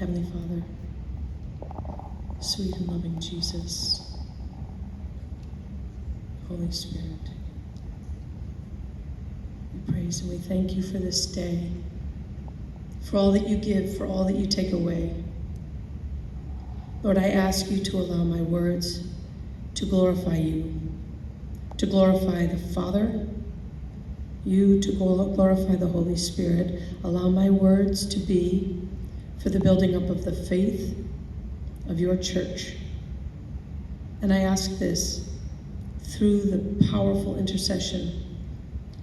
Heavenly Father, sweet and loving Jesus, Holy Spirit, we praise and we thank you for this day, for all that you give, for all that you take away. Lord, I ask you to allow my words to glorify you, to glorify the Father, you to glorify the Holy Spirit. Allow my words to be for the building up of the faith of your church. And I ask this through the powerful intercession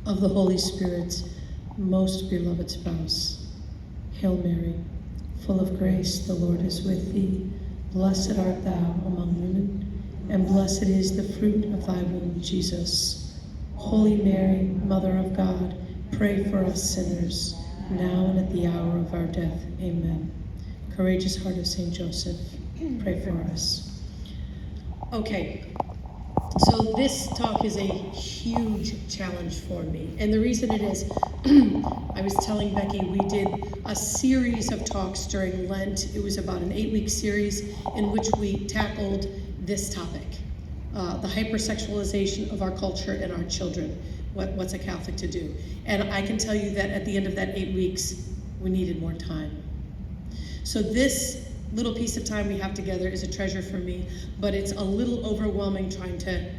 of the Holy Spirit's most beloved spouse. Hail Mary, full of grace, the Lord is with thee. Blessed art thou among women, and blessed is the fruit of thy womb, Jesus. Holy Mary, Mother of God, pray for us sinners, now and at the hour of our death. Amen. Courageous heart of Saint Joseph, pray for us. Okay, so this talk is a huge challenge for me. And the reason it is, I was telling Becky, we did a series of talks during Lent. It was about an 8-week series in which we tackled this topic, the hyper-sexualization of our culture and our children. What's a Catholic to do? And I can tell you that at the end of that 8 weeks, we needed more time. So this little piece of time we have together is a treasure for me, but it's a little overwhelming trying to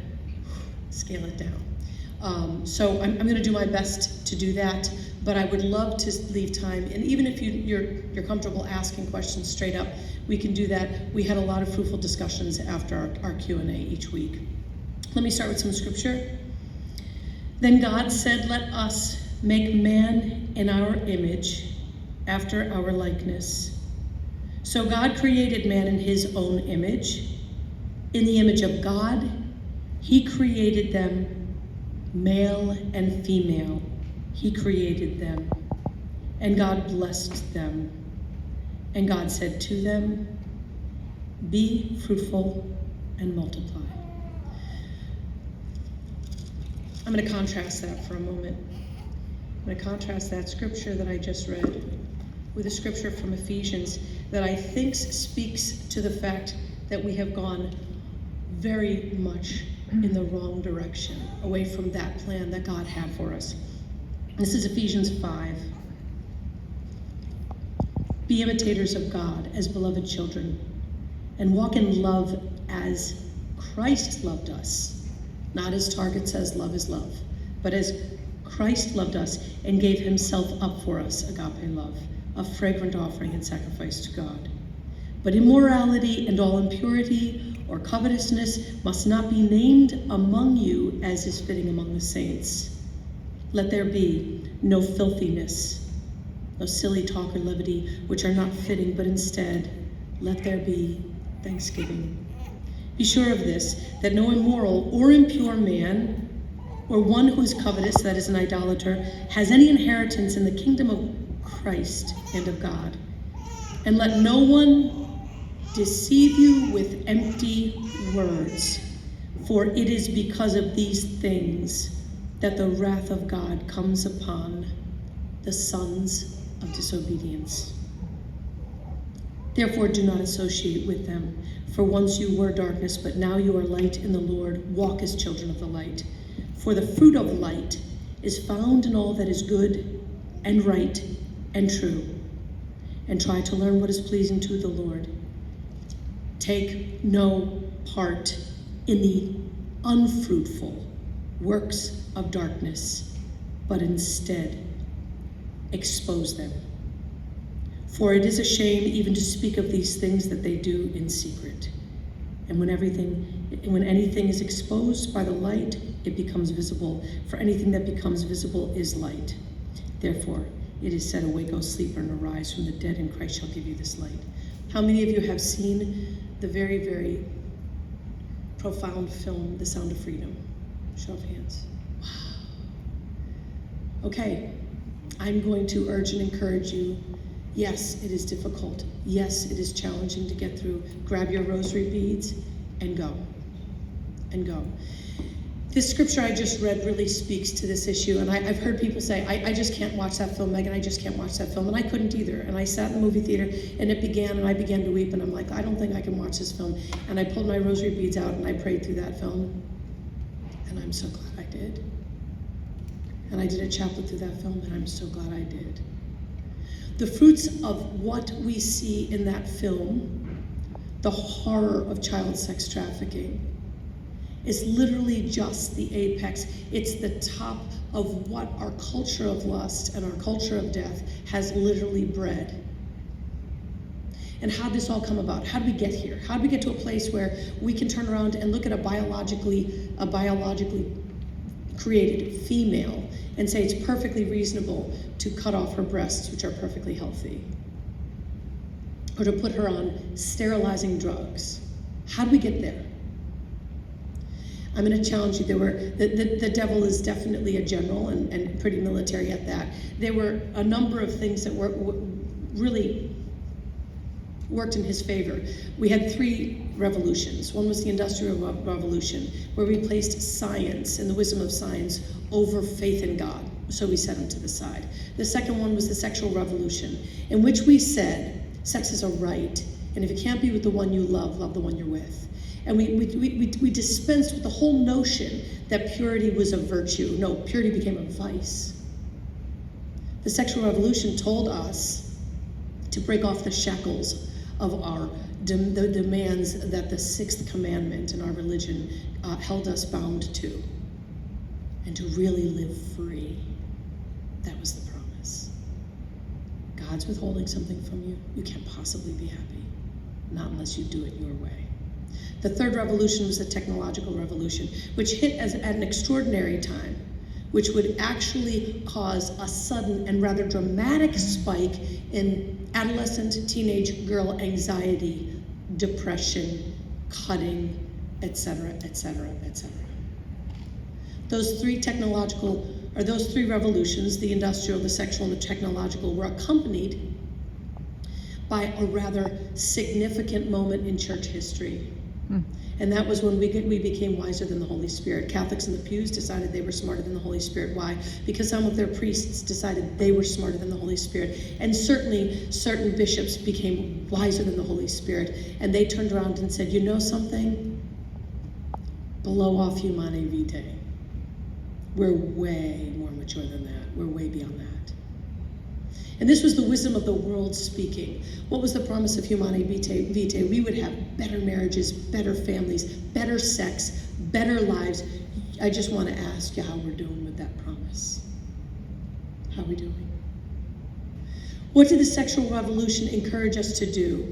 scale it down. So I'm going to do my best to do that, but I would love to leave time. And even if you're comfortable asking questions straight up, we can do that. We had a lot of fruitful discussions after our Q&A each week. Let me start with some scripture. Then God said, "Let us make man in our image, after our likeness." So God created man in his own image. In the image of God, he created them, male and female. He created them, and God blessed them. And God said to them, "Be fruitful and multiply." I'm going to contrast that for a moment. I'm going to contrast that scripture that I just read with a scripture from Ephesians that I think speaks to the fact that we have gone very much in the wrong direction, away from that plan that God had for us. This is Ephesians 5. "Be imitators of God as beloved children, and walk in love as Christ loved us." Not as Target says, love is love, but as Christ loved us and gave himself up for us, agape love, a fragrant offering and sacrifice to God. "But immorality and all impurity or covetousness must not be named among you as is fitting among the saints. Let there be no filthiness, no silly talk or levity, which are not fitting, but instead let there be thanksgiving. Be sure of this, that no immoral or impure man, or one who is covetous, that is an idolater, has any inheritance in the kingdom of Christ and of God. And let no one deceive you with empty words, for it is because of these things that the wrath of God comes upon the sons of disobedience. Therefore do not associate with them, for once you were darkness, but now you are light in the Lord. Walk as children of the light. For the fruit of light is found in all that is good and right and true. And try to learn what is pleasing to the Lord. Take no part in the unfruitful works of darkness, but instead expose them. For it is a shame even to speak of these things that they do in secret. And when anything is exposed by the light, it becomes visible. For anything that becomes visible is light. Therefore, it is said, awake, O sleeper, and arise from the dead, and Christ shall give you this light. How many of you have seen the very, very profound film, The Sound of Freedom? Show of hands. Wow. Okay, I'm going to urge and encourage you. Yes, it is difficult. Yes, it is challenging to get through. Grab your rosary beads and go. And go. This scripture I just read really speaks to this issue, and I've heard people say, I just can't watch that film, Megan, I just can't watch that film, and I couldn't either. And I sat in the movie theater, and it began, and I began to weep, and I'm like, I don't think I can watch this film. And I pulled my rosary beads out, and I prayed through that film, and I'm so glad I did. And I did a chaplet through that film, and I'm so glad I did. The fruits of what we see in that film, the horror of child sex trafficking, is literally just the apex. It's the top of what our culture of lust and our culture of death has literally bred. And how did this all come about? How did we get here? How did we get to a place where we can turn around and look at a biologically created female and say it's perfectly reasonable to cut off her breasts, which are perfectly healthy, or to put her on sterilizing drugs? How did we get there? I'm going to challenge you. The devil is definitely a general and pretty military at that. There were a number of things that were really worked in his favor. We had 3 revolutions. One was the Industrial Revolution, where we placed science and the wisdom of science over faith in God. So we set them to the side. The second one was the Sexual Revolution, in which we said sex is a right, and if it can't be with the one you love, love the one you're with. And we dispensed with the whole notion that purity was a virtue. No, purity became a vice. The Sexual Revolution told us to break off the shackles of the demands that the 6th commandment in our religion held us bound to, and to really live free. That was the promise. God's withholding something from you. You can't possibly be happy, not unless you do it your way. The 3rd revolution was the technological revolution, which hit at an extraordinary time, which would actually cause a sudden and rather dramatic spike in adolescent, teenage girl anxiety, depression, cutting, etc., etc., etc. Those 3 revolutions, the industrial, the sexual, and the technological, were accompanied by a rather significant moment in church history. And that was when we became wiser than the Holy Spirit. Catholics in the pews decided they were smarter than the Holy Spirit. Why? Because some of their priests decided they were smarter than the Holy Spirit. And certainly certain bishops became wiser than the Holy Spirit. And they turned around and said, you know something? Blow off Humanae Vitae. We're way more mature than that. We're way beyond that. And this was the wisdom of the world speaking. What was the promise of Humanae Vitae? We would have better marriages, better families, better sex, better lives. I just want to ask you how we're doing with that promise. How are we doing? What did the sexual revolution encourage us to do?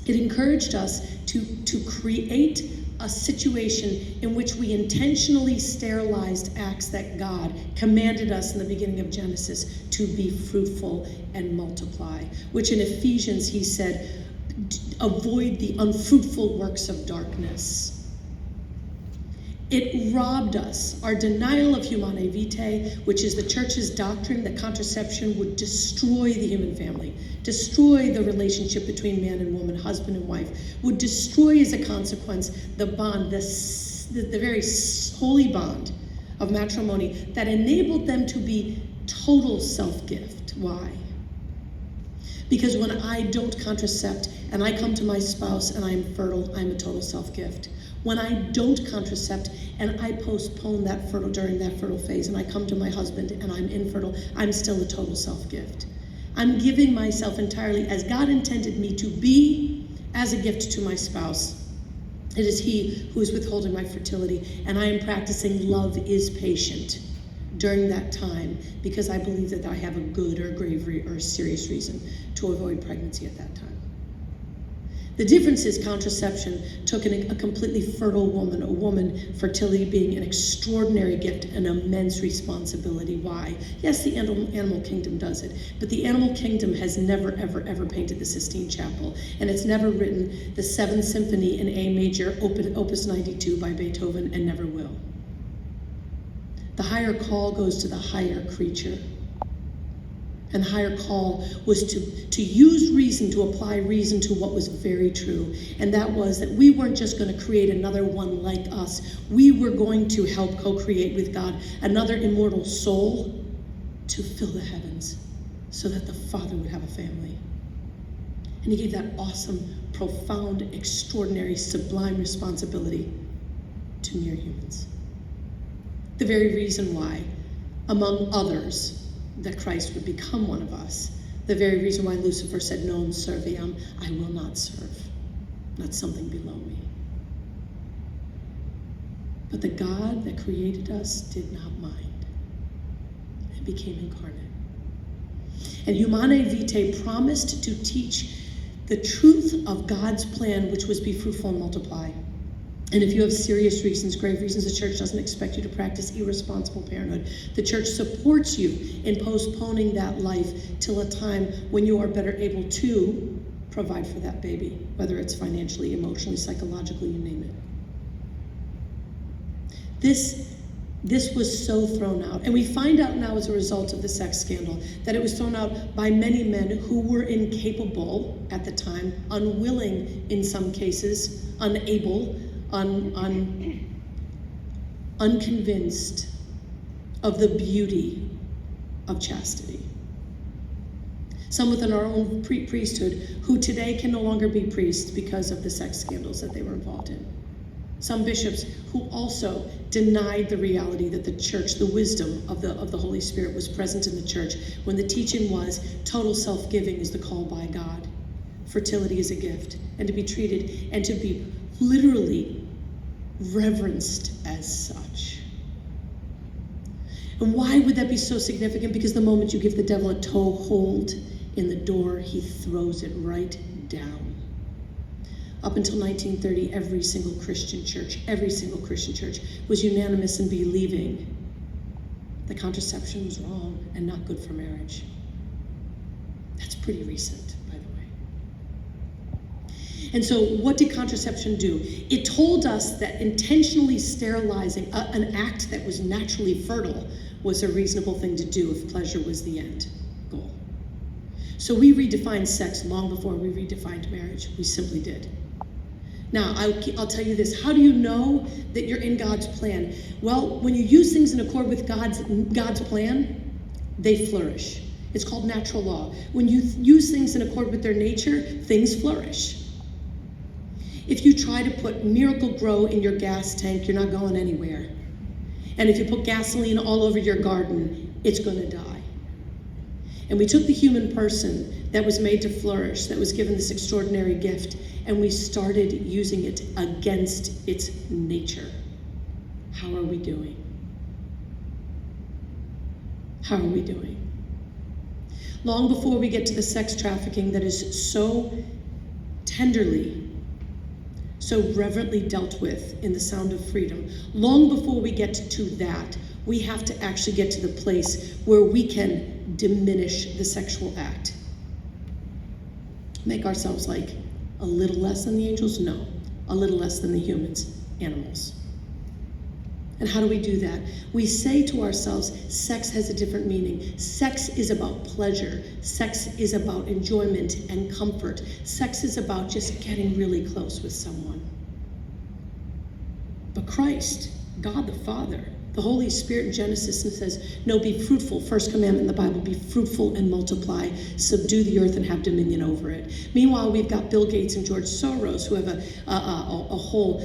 It encouraged us to create a situation in which we intentionally sterilized acts that God commanded us in the beginning of Genesis to be fruitful and multiply, which in Ephesians he said, avoid the unfruitful works of darkness. It robbed us. Our denial of Humanae Vitae, which is the church's doctrine that contraception would destroy the human family, destroy the relationship between man and woman, husband and wife, would destroy as a consequence the bond, the very holy bond of matrimony that enabled them to be total self-gift. Why? Because when I don't contracept and I come to my spouse and I am fertile, I'm a total self-gift. When I don't contracept and I postpone that during that fertile phase and I come to my husband and I'm infertile, I'm still a total self-gift. I'm giving myself entirely as God intended me to be as a gift to my spouse. It is he who is withholding my fertility, and I am practicing love is patient during that time because I believe that I have a good or grave or serious reason to avoid pregnancy at that time. The difference is contraception took a completely fertile woman, a woman, fertility being an extraordinary gift, an immense responsibility. Why? Yes, the animal kingdom does it, but the animal kingdom has never, ever, ever painted the Sistine Chapel, and it's never written the 7th Symphony in A major, Opus 92 by Beethoven, and never will. The higher call goes to the higher creature. And the higher call was to use reason, to apply reason to what was very true. And that was that we weren't just going to create another one like us. We were going to help co-create with God another immortal soul to fill the heavens so that the Father would have a family. And he gave that awesome, profound, extraordinary, sublime responsibility to mere humans. The very reason why, among others, that Christ would become one of us. The very reason why Lucifer said, non serviam, I will not serve, not something below me. But the God that created us did not mind and became incarnate. And Humanae Vitae promised to teach the truth of God's plan, which was be fruitful and multiply. And if you have serious reasons, grave reasons, the church doesn't expect you to practice irresponsible parenthood. The church supports you in postponing that life till a time when you are better able to provide for that baby, whether it's financially, emotionally, psychologically, you name it. This was so thrown out. And we find out now as a result of the sex scandal that it was thrown out by many men who were incapable at the time, unwilling in some cases, unable, unconvinced of the beauty of chastity. Some within our own priesthood who today can no longer be priests because of the sex scandals that they were involved in. Some bishops who also denied the reality that the church, the wisdom of the Holy Spirit was present in the church when the teaching was total self-giving is the call by God. Fertility is a gift, and to be treated and to be literally reverenced as such. And why would that be so significant? Because the moment you give the devil a toehold in the door, he throws it right down. Up until 1930, every single Christian church was unanimous in believing that contraception was wrong and not good for marriage. That's pretty recent, by the way. And so what did contraception do? It told us that intentionally sterilizing an act that was naturally fertile was a reasonable thing to do if pleasure was the end goal. So we redefined sex long before we redefined marriage. We simply did. Now, I'll tell you this. How do you know that you're in God's plan? Well, when you use things in accord with God's plan, they flourish. It's called natural law. When you use things in accord with their nature, things flourish. If you try to put Miracle Grow in your gas tank, you're not going anywhere. And if you put gasoline all over your garden, it's going to die. And we took the human person that was made to flourish, that was given this extraordinary gift, and we started using it against its nature. How are we doing? How are we doing? Long before we get to the sex trafficking that is so tenderly, so reverently dealt with in the Sound of Freedom, long before we get to that, we have to actually get to the place where we can diminish the sexual act. Make ourselves like a little less than the angels? No. A little less than the humans, animals. And how do we do that? We say to ourselves, sex has a different meaning. Sex is about pleasure. Sex is about enjoyment and comfort. Sex is about just getting really close with someone. But Christ, God the Father, the Holy Spirit in Genesis says, no, be fruitful. First commandment in the Bible, be fruitful and multiply, subdue the earth and have dominion over it. Meanwhile, we've got Bill Gates and George Soros who have a whole,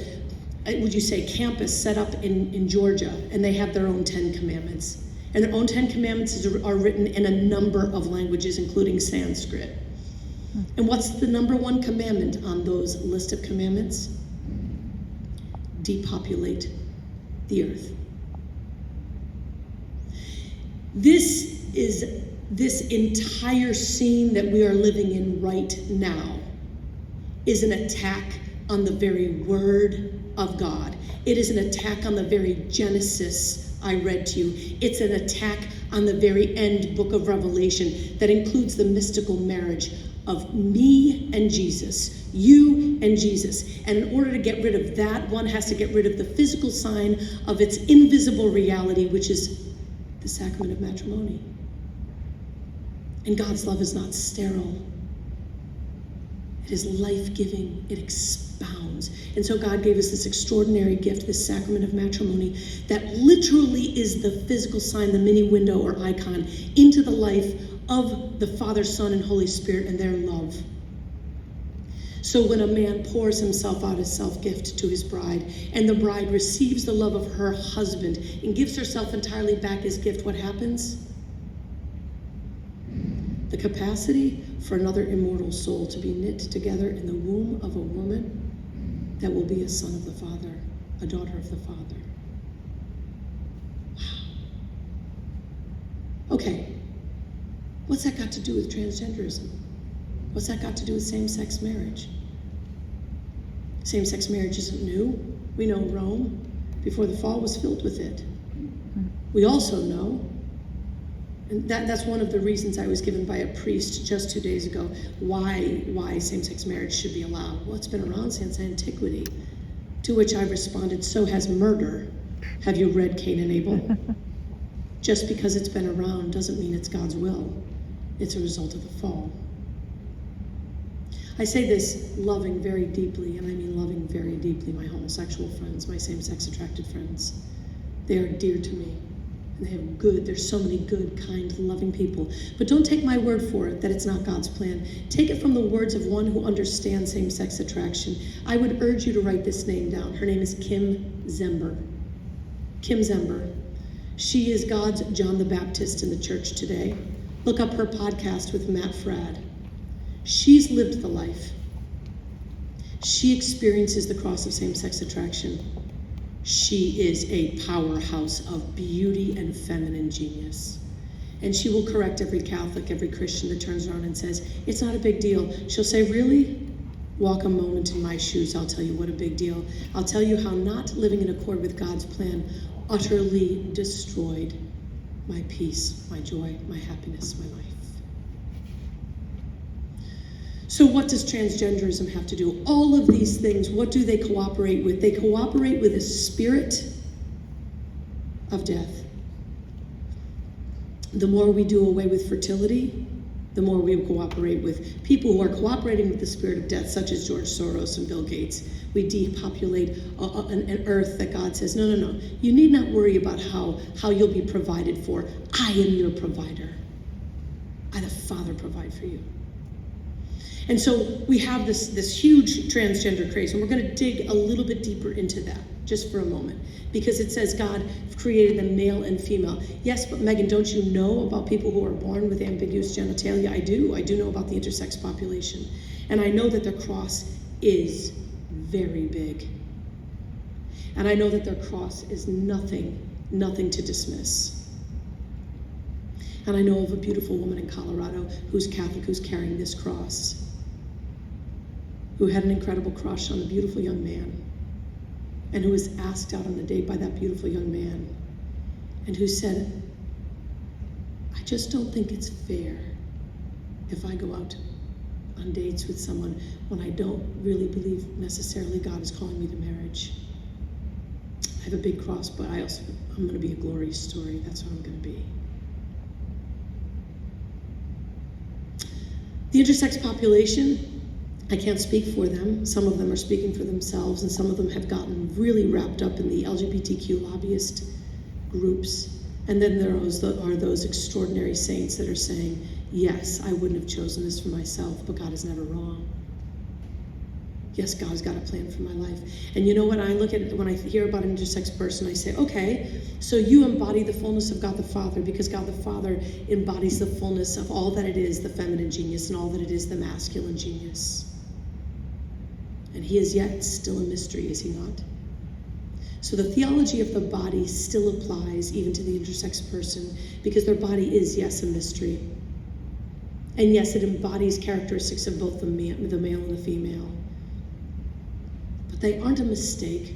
would you say, campus set up in Georgia, and they have their own 10 commandments. And their own 10 commandments are written in a number of languages, including Sanskrit. And what's the number one commandment on those list of commandments? Depopulate the earth. This entire scene that we are living in right now is an attack on the very word of God. It is an attack on the very Genesis I read to you. It's an attack on the very end book of Revelation that includes the mystical marriage of me and Jesus, you and Jesus. And in order to get rid of that, one has to get rid of the physical sign of its invisible reality, which is the sacrament of matrimony. And God's love is not sterile. It is life-giving. It expounds. And so God gave us this extraordinary gift, this sacrament of matrimony, that literally is the physical sign, the mini window or icon into the life of the Father, Son, and Holy Spirit and their love. So when a man pours himself out as self-gift to his bride, and the bride receives the love of her husband and gives herself entirely back as gift, what happens? The capacity for another immortal soul to be knit together in the womb of a woman that will be a son of the Father, a daughter of the Father. Wow. Okay, what's that got to do with transgenderism? What's that got to do with same-sex marriage? Same-sex marriage isn't new. We know Rome, before the fall, was filled with it. We also know, and that's one of the reasons I was given by a priest just 2 days ago, why same-sex marriage should be allowed. Well, it's been around since antiquity. To which I responded, so has murder. Have you read Cain and Abel? Just because it's been around doesn't mean it's God's will. It's a result of the fall. I say this loving very deeply, and I mean loving very deeply my homosexual friends, my same-sex attracted friends. They are dear to me. And there's so many good, kind, loving people. But don't take my word for it that it's not God's plan. Take it from the words of one who understands same-sex attraction. I would urge you to write this name down. Her name is Kim Zember. Kim Zember. She is God's John the Baptist in the church today. Look up her podcast with Matt Fradd. She's lived the life. She experiences the cross of same-sex attraction. She is a powerhouse of beauty and feminine genius. And she will correct every Catholic, every Christian that turns around and says, it's not a big deal. She'll say, really? Walk a moment in my shoes, I'll tell you what a big deal. I'll tell you how not living in accord with God's plan utterly destroyed my peace, my joy, my happiness, my life. So what does transgenderism have to do? All of these things, what do they cooperate with? They cooperate with a spirit of death. The more we do away with fertility, the more we cooperate with people who are cooperating with the spirit of death, such as George Soros and Bill Gates. We depopulate an earth that God says, no. You need not worry about how you'll be provided for. I am your provider. I, the Father, provide for you. And so we have this huge transgender craze, and we're going to dig a little bit deeper into that just for a moment, because it says God created them male and female. Yes, but Megan, don't you know about people who are born with ambiguous genitalia? I do know about the intersex population, and I know that their cross is very big, and I know that their cross is nothing to dismiss. And I know of a beautiful woman in Colorado who's Catholic, who's carrying this cross, who had an incredible crush on a beautiful young man, and who was asked out on a date by that beautiful young man, and who said, I just don't think it's fair if I go out on dates with someone when I don't really believe necessarily God is calling me to marriage. I have a big cross, but I'm going to be a glorious story. That's what I'm going to be. The intersex population, I can't speak for them. Some of them are speaking for themselves, and some of them have gotten really wrapped up in the LGBTQ lobbyist groups. And then there are those extraordinary saints that are saying, yes, I wouldn't have chosen this for myself, but God is never wrong. Yes, God's got a plan for my life. And you know what I look at when I hear about an intersex person, I say, okay, so you embody the fullness of God the Father, because God the Father embodies the fullness of all that it is, the feminine genius, and all that it is, the masculine genius. And he is yet still a mystery, is he not? So the theology of the body still applies even to the intersex person, because their body is, yes, a mystery. And yes, it embodies characteristics of both the male and the female. But they aren't a mistake.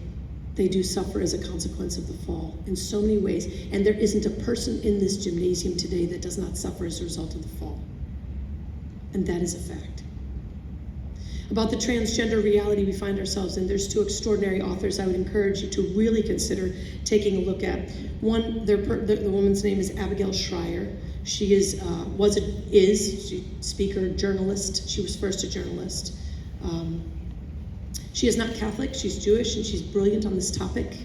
They do suffer as a consequence of the fall in so many ways. And there isn't a person in this gymnasium today that does not suffer as a result of the fall. And that is a fact. About the transgender reality we find ourselves in, there's two extraordinary authors I would encourage you to really consider taking a look at. One, the woman's name is Abigail Schreier. She is speaker, journalist. She was first a journalist. She is not Catholic, she's Jewish, and she's brilliant on this topic.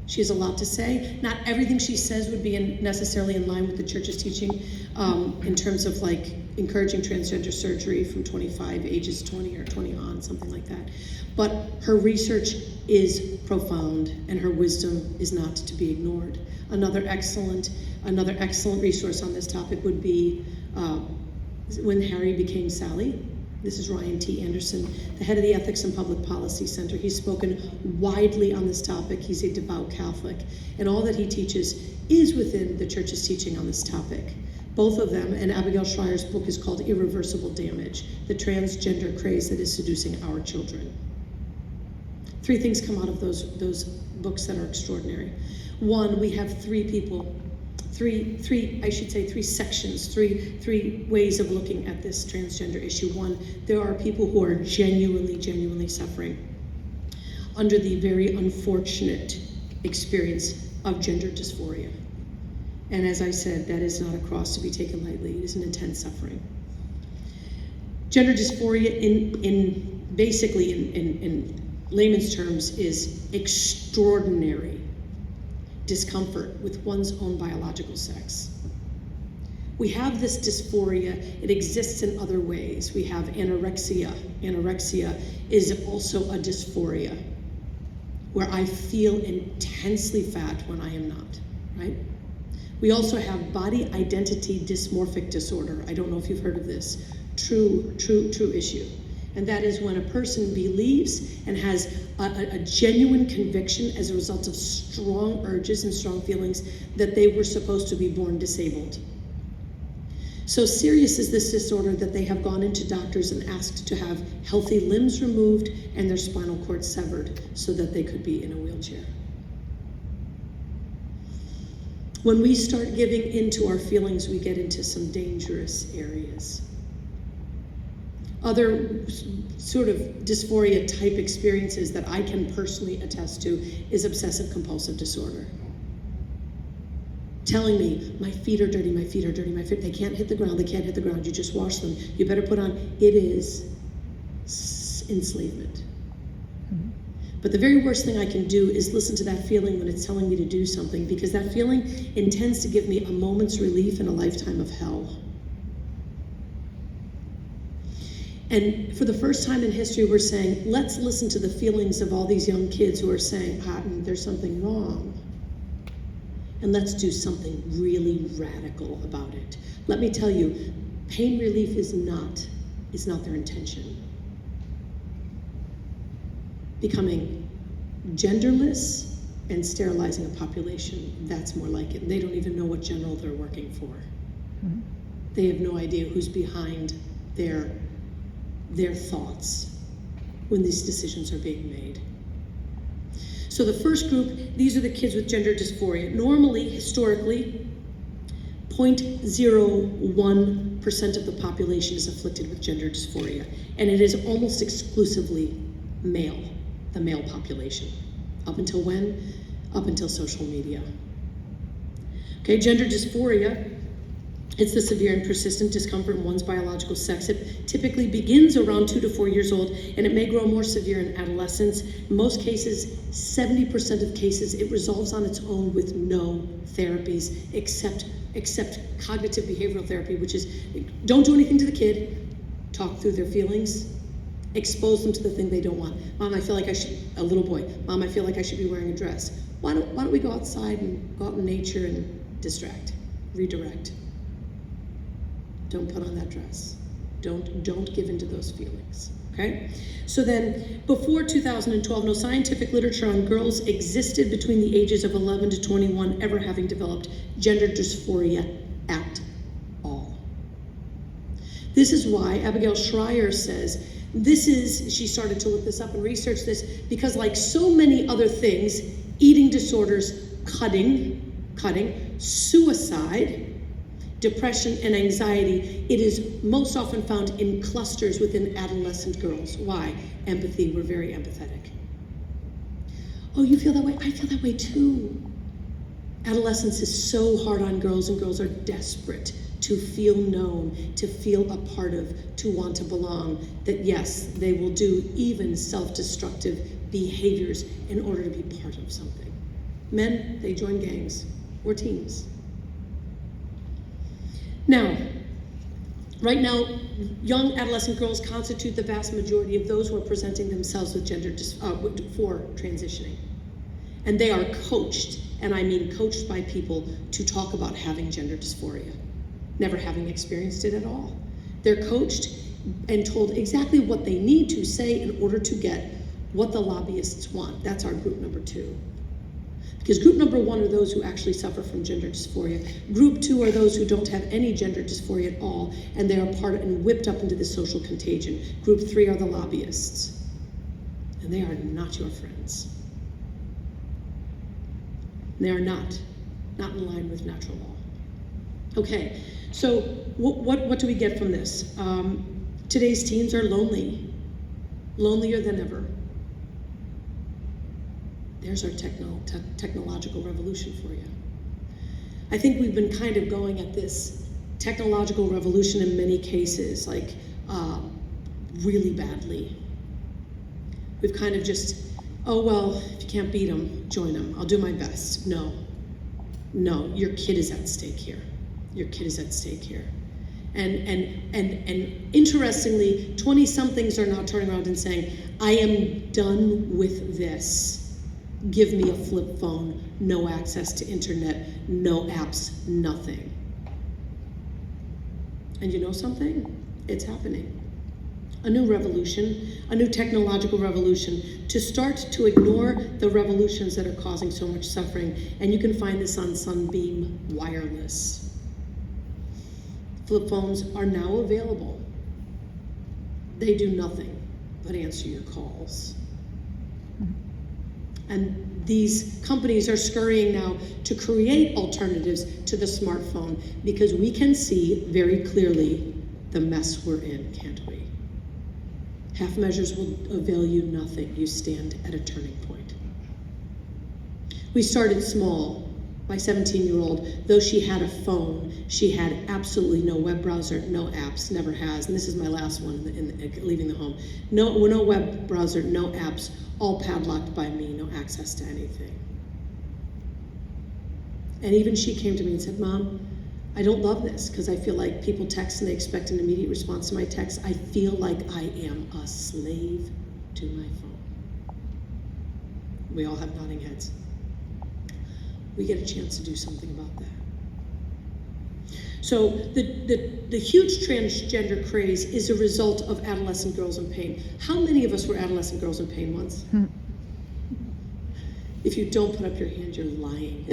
She has a lot to say. Not everything she says would be necessarily in line with the church's teaching in terms of like encouraging transgender surgery from 25, ages 20 or 20 on, something like that. But her research is profound and her wisdom is not to be ignored. Another excellent resource on this topic would be When Harry Became Sally. This is Ryan T. Anderson, the head of the Ethics and Public Policy Center. He's spoken widely on this topic. He's a devout Catholic, and all that he teaches is within the church's teaching on this topic. Both of them, and Abigail Schreier's book is called Irreversible Damage, the transgender craze that is seducing our children. 3 things come out of those books that are extraordinary. One, we have 3 people, three sections, three ways of looking at this transgender issue. One, there are people who are genuinely suffering under the very unfortunate experience of gender dysphoria. And as I said, that is not a cross to be taken lightly. It is an intense suffering. Gender dysphoria in layman's terms is extraordinary discomfort with one's own biological sex. We have this dysphoria. It exists in other ways. We have anorexia. Anorexia is also a dysphoria where I feel intensely fat when I am not, right? We also have body identity dysmorphic disorder. I don't know if you've heard of this. True issue. And that is when a person believes and has a genuine conviction as a result of strong urges and strong feelings that they were supposed to be born disabled. So serious is this disorder that they have gone into doctors and asked to have healthy limbs removed and their spinal cord severed so that they could be in a wheelchair. When we start giving into our feelings, we get into some dangerous areas. Other sort of dysphoria type experiences that I can personally attest to is obsessive compulsive disorder. Telling me, my feet are dirty, my feet are dirty, my feet, they can't hit the ground, you just wash them, you better put on, it is enslavement. Mm-hmm. But the very worst thing I can do is listen to that feeling when it's telling me to do something, because that feeling intends to give me a moment's relief in a lifetime of hell. And for the first time in history, we're saying, let's listen to the feelings of all these young kids who are saying, there's something wrong. And let's do something really radical about it. Let me tell you, pain relief is not their intention. Becoming genderless and sterilizing a population, that's more like it. And they don't even know what general they're working for. Mm-hmm. They have no idea who's behind their thoughts when these decisions are being made. So the first group, these are the kids with gender dysphoria. Normally, historically, 0.01% of the population is afflicted with gender dysphoria, and it is almost exclusively male, the male population. Up until when? Up until social media. Okay, gender dysphoria, it's the severe and persistent discomfort in one's biological sex. It typically begins around 2 to 4 years old, and it may grow more severe in adolescence. In most cases, 70% of cases, it resolves on its own with no therapies except cognitive behavioral therapy, which is don't do anything to the kid, talk through their feelings, expose them to the thing they don't want. Mom, I feel like a little boy, Mom, I feel like I should be wearing a dress. Why don't we go outside and go out in nature and distract, redirect? Don't put on that dress. Don't give into those feelings, okay? So then, before 2012, no scientific literature on girls existed between the ages of 11 to 21 ever having developed gender dysphoria at all. This is why Abigail Schreier says, she started to look this up and research this, because like so many other things, eating disorders, cutting, suicide, depression and anxiety, it is most often found in clusters within adolescent girls. Why? Empathy, we're very empathetic. Oh, you feel that way? I feel that way too. Adolescence is so hard on girls, and girls are desperate to feel known, to feel a part of, to want to belong, that yes, they will do even self-destructive behaviors in order to be part of something. Men, they join gangs or teams. Now, right now, young adolescent girls constitute the vast majority of those who are presenting themselves with for transitioning. And they are coached, and I mean coached by people, to talk about having gender dysphoria, never having experienced it at all. They're coached and told exactly what they need to say in order to get what the lobbyists want. That's our group number 2. Because group number 1 are those who actually suffer from gender dysphoria. Group 2 are those who don't have any gender dysphoria at all, and they are part of and whipped up into the social contagion. Group 3 are the lobbyists, and they are not your friends. They are not in line with natural law. Okay, so what do we get from this? Today's teens are lonely, lonelier than ever. There's our technological revolution for you. I think we've been kind of going at this technological revolution in many cases, like really badly. We've kind of just, oh, well, if you can't beat them, join them. I'll do my best. No, your kid is at stake here. Your kid is at stake here. And interestingly, 20-somethings are now turning around and saying, I am done with this. Give me a flip phone, no access to internet, no apps, nothing. And you know something? It's happening. A new revolution, a new technological revolution, to start to ignore the revolutions that are causing so much suffering. And you can find this on Sunbeam Wireless. Flip phones are now available. They do nothing but answer your calls. And these companies are scurrying now to create alternatives to the smartphone, because we can see very clearly the mess we're in, can't we? Half measures will avail you nothing. You stand at a turning point. We started small. My 17-year-old, though she had a phone, she had absolutely no web browser, no apps, never has. And this is my last one in leaving the home. No web browser, no apps, all padlocked by me, no access to anything. And even she came to me and said, Mom, I don't love this because I feel like people text and they expect an immediate response to my text. I feel like I am a slave to my phone. We all have nodding heads. We get a chance to do something about that. So the huge transgender craze is a result of adolescent girls in pain. How many of us were adolescent girls in pain once? If you don't put up your hand, you're lying.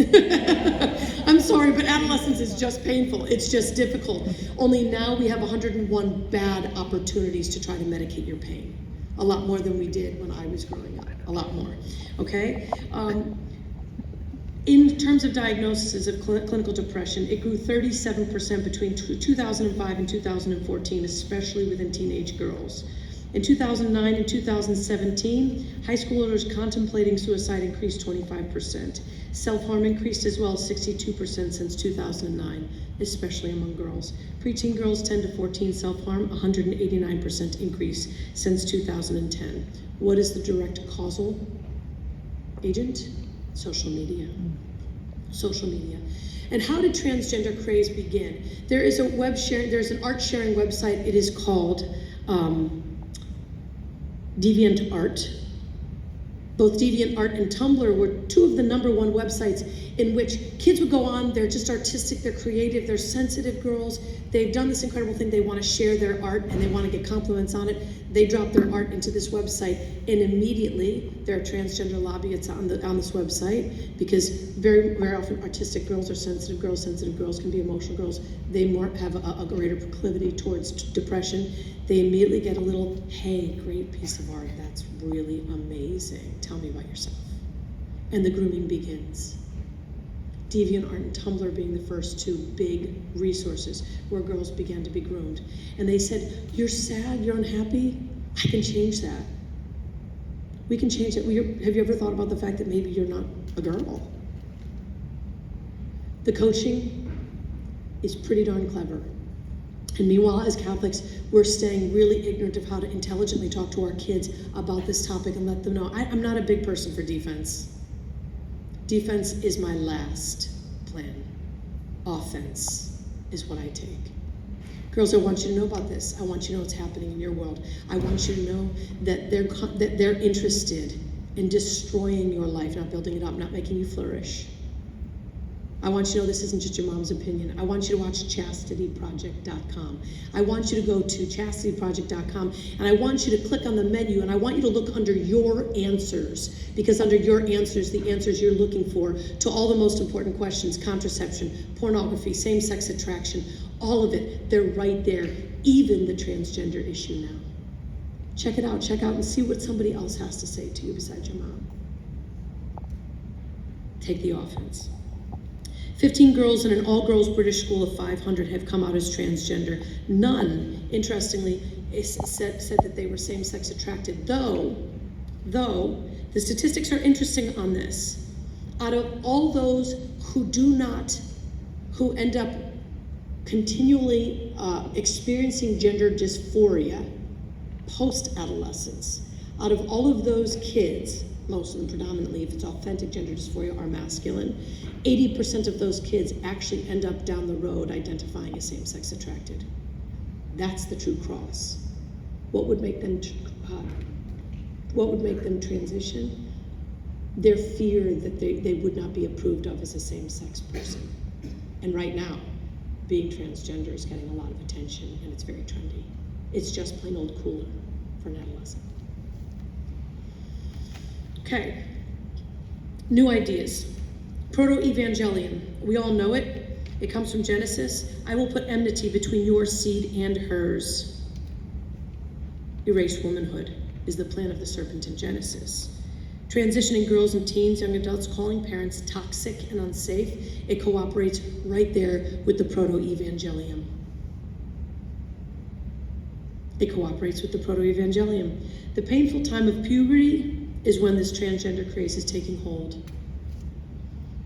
I'm sorry, but adolescence is just painful. It's just difficult. Only now we have 101 bad opportunities to try to medicate your pain. A lot more than we did when I was growing up. A lot more, okay? In terms of diagnoses of clinical depression, it grew 37% between 2005 and 2014, especially within teenage girls. In 2009 and 2017, high schoolers contemplating suicide increased 25%. Self-harm increased as well, 62% since 2009, especially among girls. Preteen girls 10 to 14 self-harm, 189% increase since 2010. What is the direct causal agent? Social media. Social media. And how did transgender craze begin? There's an art sharing website. It is called DeviantArt. Both DeviantArt and Tumblr were two of the #1 websites in which kids would go on. They're just artistic, they're creative, they're sensitive girls. They've done this incredible thing. They want to share their art and they want to get compliments on it. They drop their art into this website, and immediately there are transgender lobbyists on this website, because very, very often artistic girls are sensitive girls. Sensitive girls can be emotional girls. They have a greater proclivity towards depression. They immediately get a little, hey, great piece of art, that's really amazing. Tell me about yourself. And the grooming begins. DeviantArt and Tumblr being the first two big resources where girls began to be groomed. And they said, you're sad, you're unhappy? I can change that. We can change that. Have you ever thought about the fact that maybe you're not a girl? The coaching is pretty darn clever. And meanwhile, as Catholics, we're staying really ignorant of how to intelligently talk to our kids about this topic and let them know. I'm not a big person for defense. Defense is my last plan. Offense is what I take. Girls, I want you to know about this. I want you to know what's happening in your world. I want you to know that they're interested in destroying your life, not building it up, not making you flourish. I want you to know this isn't just your mom's opinion. I want you to watch chastityproject.com. I want you to go to chastityproject.com, and I want you to click on the menu, and I want you to look under your answers, because under your answers, the answers you're looking for to all the most important questions: contraception, pornography, same-sex attraction, all of it, they're right there, even the transgender issue now. Check it out and see what somebody else has to say to you besides your mom. Take the offense. 15 girls in an all-girls British school of 500 have come out as transgender. None, interestingly, said that they were same-sex attracted, though the statistics are interesting on this. Out of all those who end up continually experiencing gender dysphoria post-adolescence, out of all of those kids, most of them predominantly, if it's authentic gender dysphoria, are masculine, 80% of those kids actually end up down the road identifying as same-sex attracted. That's the true cross. What would make them transition? Their fear that they would not be approved of as a same-sex person. And right now, being transgender is getting a lot of attention, and it's very trendy. It's just plain old cooler for an adolescent. Okay, new ideas. Proto-evangelium, we all know it. It comes from Genesis. I will put enmity between your seed and hers. Erase womanhood is the plan of the serpent in Genesis. Transitioning girls and teens, young adults, calling parents toxic and unsafe, it cooperates right there with the proto-evangelium. It cooperates with the proto-evangelium. The painful time of puberty is when this transgender craze is taking hold.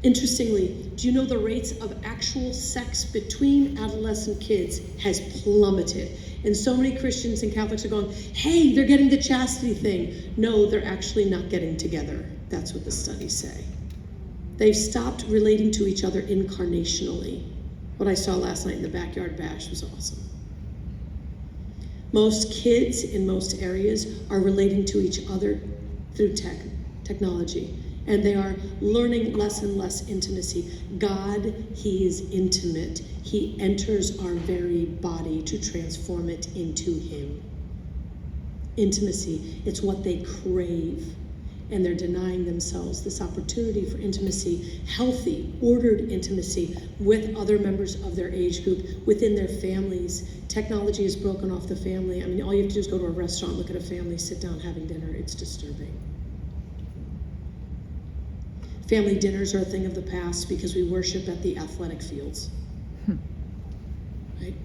Interestingly, do you know the rates of actual sex between adolescent kids has plummeted? And so many Christians and Catholics are going, hey, they're getting the chastity thing. No, they're actually not getting together. That's what the studies say. They've stopped relating to each other incarnationally. What I saw last night in the backyard bash was awesome. Most kids in most areas are relating to each other through technology. And they are learning less and less intimacy. God, He is intimate. He enters our very body to transform it into Him. Intimacy, it's what they crave. And they're denying themselves this opportunity for intimacy, healthy, ordered intimacy with other members of their age group, within their families. Technology has broken off the family. I mean, all you have to do is go to a restaurant, look at a family, sit down having dinner. It's disturbing. Family dinners are a thing of the past because we worship at the athletic fields. Right?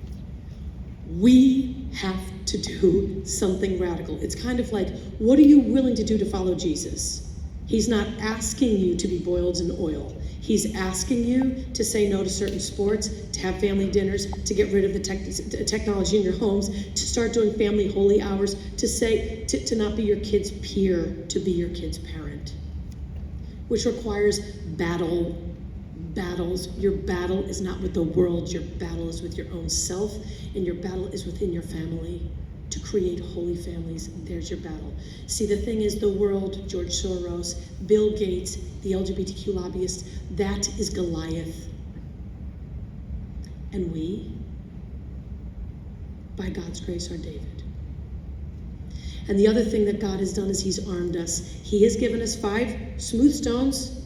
We have to do something radical. It's kind of like, what are you willing to do to follow Jesus? He's not asking you to be boiled in oil. He's asking you to say no to certain sports, to have family dinners, to get rid of the technology in your homes, to start doing family holy hours, to not be your kid's peer, to be your kid's parent. Which requires battles. Your battle is not with the world, your battle is with your own self, and your battle is within your family to create holy families. There's your battle. See, the thing is, the world, George Soros, Bill Gates, the LGBTQ lobbyists, that is Goliath. And we, by God's grace, are David. And the other thing that God has done is He's armed us. He has given us 5 smooth stones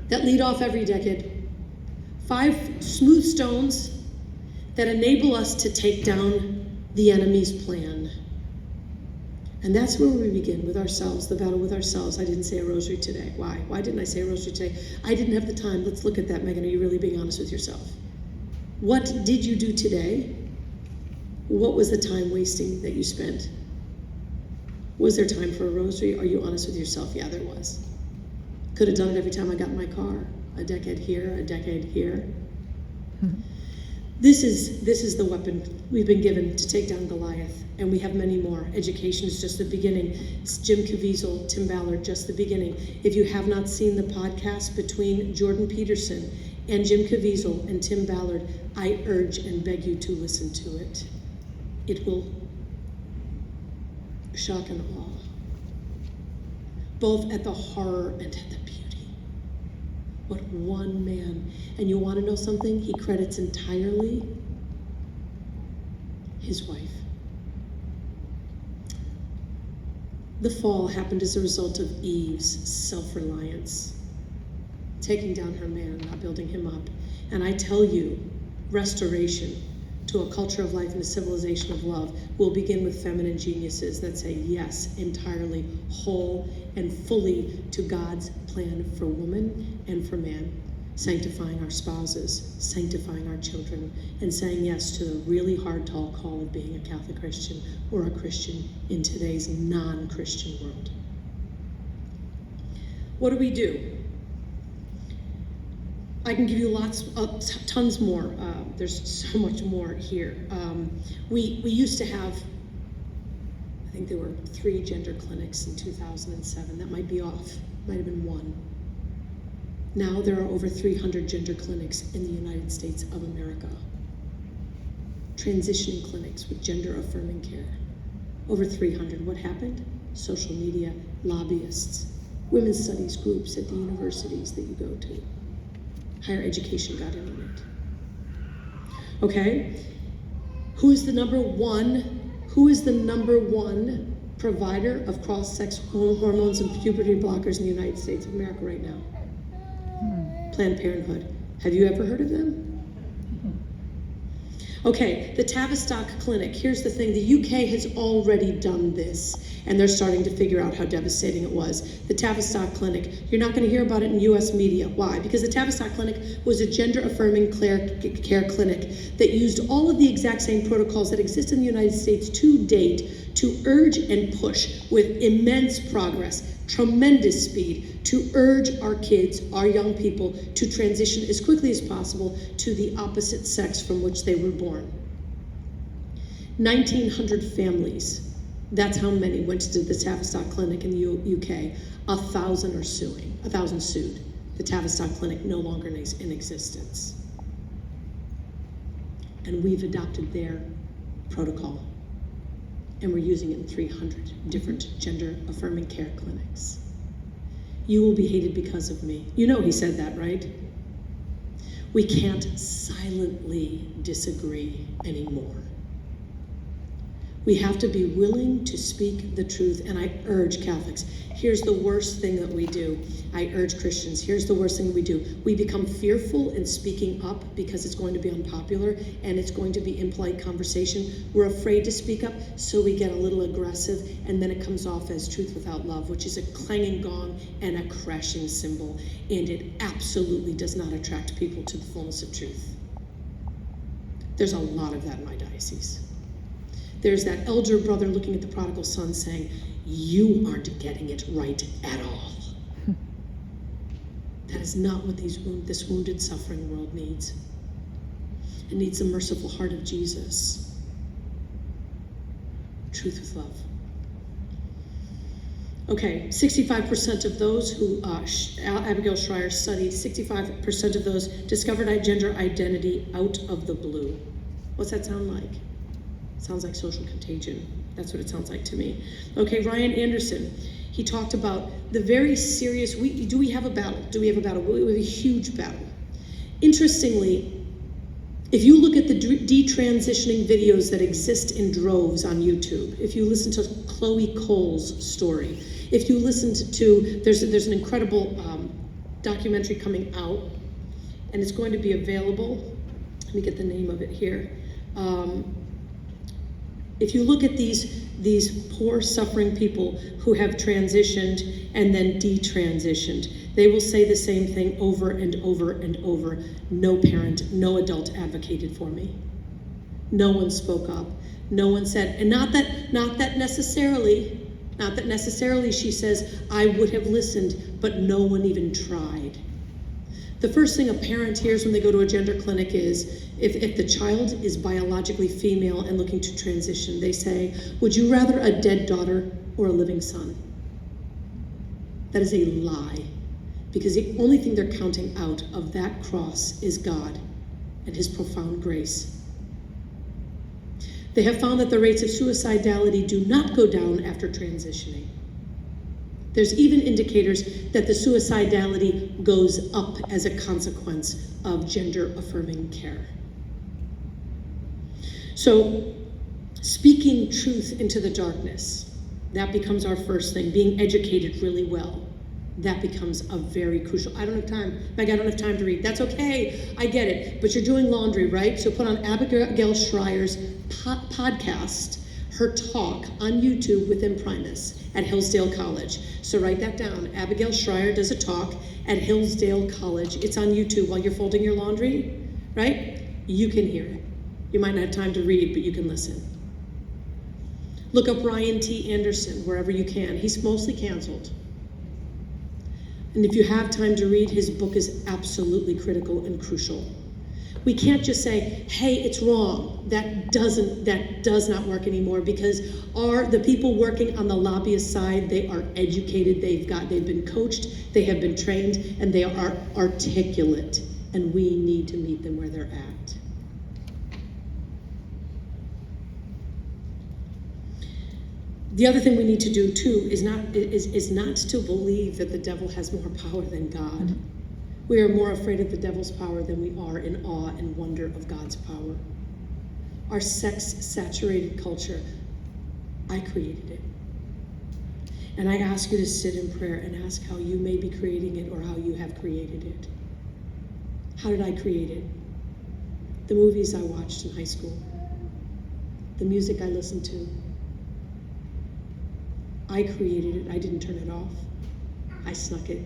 that lead off every decade. 5 smooth stones that enable us to take down the enemy's plan. And that's where we begin, with ourselves, the battle with ourselves. I didn't say a rosary today. Why? Why didn't I say a rosary today? I didn't have the time. Let's look at that, Megan. Are you really being honest with yourself? What did you do today? What was the time wasting that you spent? Was there time for a rosary? Are you honest with yourself? Yeah, there was. Could have done it every time I got in my car. A decade here, a decade here. This is the weapon we've been given to take down Goliath, and we have many more. Education is just the beginning. It's Jim Caviezel, Tim Ballard, just the beginning. If you have not seen the podcast between Jordan Peterson and Jim Caviezel and Tim Ballard, I urge and beg you to listen to it. It will shock and awe, both at the horror and at the beauty. What one man. And you want to know something? He credits entirely his wife. The fall happened as a result of Eve's self-reliance, taking down her man, not building him up. And I tell you, restoration to a culture of life and a civilization of love will begin with feminine geniuses that say yes, entirely, whole, and fully to God's plan for woman and for man, sanctifying our spouses, sanctifying our children, and saying yes to the really hard, tall call of being a Catholic Christian or a Christian in today's non-Christian world. What do we do? I can give you tons more. There's so much more here. We used to have, I think there were 3 gender clinics in 2007. That might be off, might have been 1. Now there are over 300 gender clinics in the United States of America. Transitioning clinics with gender affirming care. Over 300. What happened? Social media, lobbyists, women's studies groups at the universities that you go to. Higher education got in on it. Okay? Who is the number one provider of cross-sex hormones and puberty blockers in the United States of America right now? Planned Parenthood. Have you ever heard of them? Okay, the Tavistock Clinic. Here's the thing, the UK has already done this, and they're starting to figure out how devastating it was. The Tavistock Clinic, you're not going to hear about it in US media. Why? Because the Tavistock Clinic was a gender-affirming care clinic that used all of the exact same protocols that exist in the United States to date to urge and push with immense progress, tremendous speed, to urge our kids, our young people, to transition as quickly as possible to the opposite sex from which they were born. 1,900 families, that's how many went to the Tavistock Clinic in the UK. 1,000 are suing, 1,000 sued. The Tavistock Clinic no longer is in existence. And we've adopted their protocol. And we're using it in 300 different gender-affirming care clinics. You will be hated because of me. You know he said that, right? We can't silently disagree anymore. We have to be willing to speak the truth, and I urge Catholics, here's the worst thing that we do. I urge Christians, here's the worst thing that we do. We become fearful in speaking up because it's going to be unpopular and it's going to be impolite conversation. We're afraid to speak up, so we get a little aggressive, and then it comes off as truth without love, which is a clanging gong and a crashing cymbal, and it absolutely does not attract people to the fullness of truth. There's a lot of that in my diocese. There's that elder brother looking at the prodigal son saying, you aren't getting it right at all. That is not what this wounded, suffering world needs. It needs the merciful heart of Jesus. Truth with love. Okay, 65% of those who Abigail Schreier studied, 65% of those discovered gender identity out of the blue. What's that sound like? Sounds like social contagion. That's what it sounds like to me. Okay, Ryan Anderson, he talked about the very serious, do we have a battle? Do we have a battle? We have a huge battle. Interestingly, if you look at the detransitioning videos that exist in droves on YouTube, if you listen to Chloe Cole's story, if you listen to there's an incredible documentary coming out, and it's going to be available. Let me get the name of it here. If you look at these poor suffering people who have transitioned and then detransitioned, they will say the same thing over and over and over. No parent, no adult advocated for me. No one spoke up. No one said, and not that necessarily, she says, I would have listened, but no one even tried. The first thing a parent hears when they go to a gender clinic is, if the child is biologically female and looking to transition, they say, would you rather a dead daughter or a living son? That is a lie, because the only thing they're counting out of that cross is God and his profound grace. They have found that the rates of suicidality do not go down after transitioning. There's even indicators that the suicidality goes up as a consequence of gender-affirming care. So, speaking truth into the darkness, that becomes our first thing. Being educated really well, that becomes a very crucial. I don't have time. Meg, I don't have time to read. That's okay. I get it. But you're doing laundry, right? So put on Abigail Schreier's podcast, her talk on YouTube with Imprimis at Hillsdale College. So write that down. Abigail Schreier does a talk at Hillsdale College. It's on YouTube while you're folding your laundry, right? You can hear it. You might not have time to read, but you can listen. Look up Ryan T. Anderson wherever you can. He's mostly canceled. And if you have time to read, his book is absolutely critical and crucial. We can't just say, hey, it's wrong. That does not work anymore, because the people working on the lobbyist side, they are educated, they've been coached, they have been trained, and they are articulate, and we need to meet them where they're at. The other thing we need to do too is not to believe that the devil has more power than God. We are more afraid of the devil's power than we are in awe and wonder of God's power. Our sex-saturated culture, I created it. And I ask you to sit in prayer and ask how you may be creating it or how you have created it. How did I create it? The movies I watched in high school. The music I listened to. I created it. I didn't turn it off. I snuck it.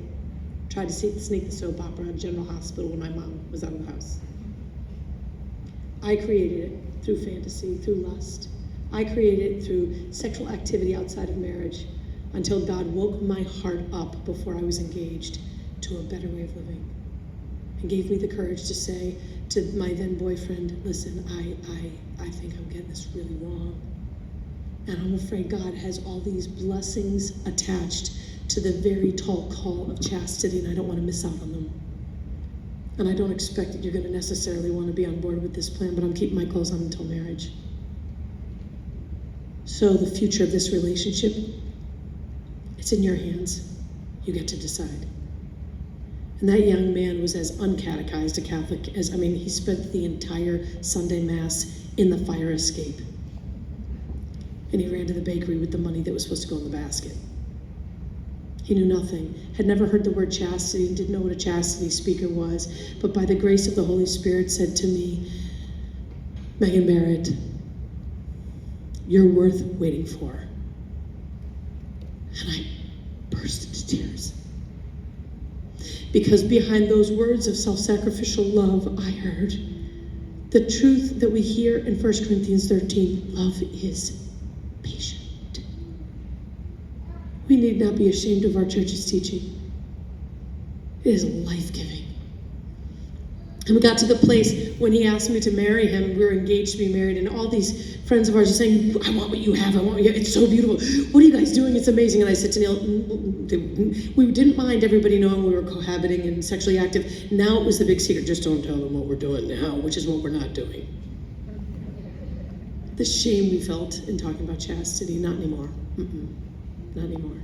Tried to sneak the soap opera at General Hospital when my mom was out of the house. I created it through fantasy, through lust. I created it through sexual activity outside of marriage until God woke my heart up before I was engaged to a better way of living and gave me the courage to say to my then boyfriend, listen, I think I'm getting this really wrong. And I'm afraid God has all these blessings attached to the very tall call of chastity, and I don't want to miss out on them. And I don't expect that you're going to necessarily want to be on board with this plan, but I'm keeping my clothes on until marriage. So the future of this relationship, it's in your hands. You get to decide. And that young man was as uncatechized a Catholic as, he spent the entire Sunday Mass in the fire escape. And he ran to the bakery with the money that was supposed to go in the basket. He knew nothing, had never heard the word chastity, didn't know what a chastity speaker was, but by the grace of the Holy Spirit said to me, Megan Barrett, you're worth waiting for. And I burst into tears. Because behind those words of self-sacrificial love, I heard the truth that we hear in 1 Corinthians 13, love is patient. We need not be ashamed of our church's teaching. It is life-giving. And we got to the place when he asked me to marry him. We were engaged to be married, and all these friends of ours are saying, I want what you have, I want what you have. It's so beautiful. What are you guys doing? It's amazing. And I said to Neil, we didn't mind everybody knowing we were cohabiting and sexually active. Now it was the big secret. Just don't tell them what we're doing now, which is what we're not doing. The shame we felt in talking about chastity, not anymore. Not anymore.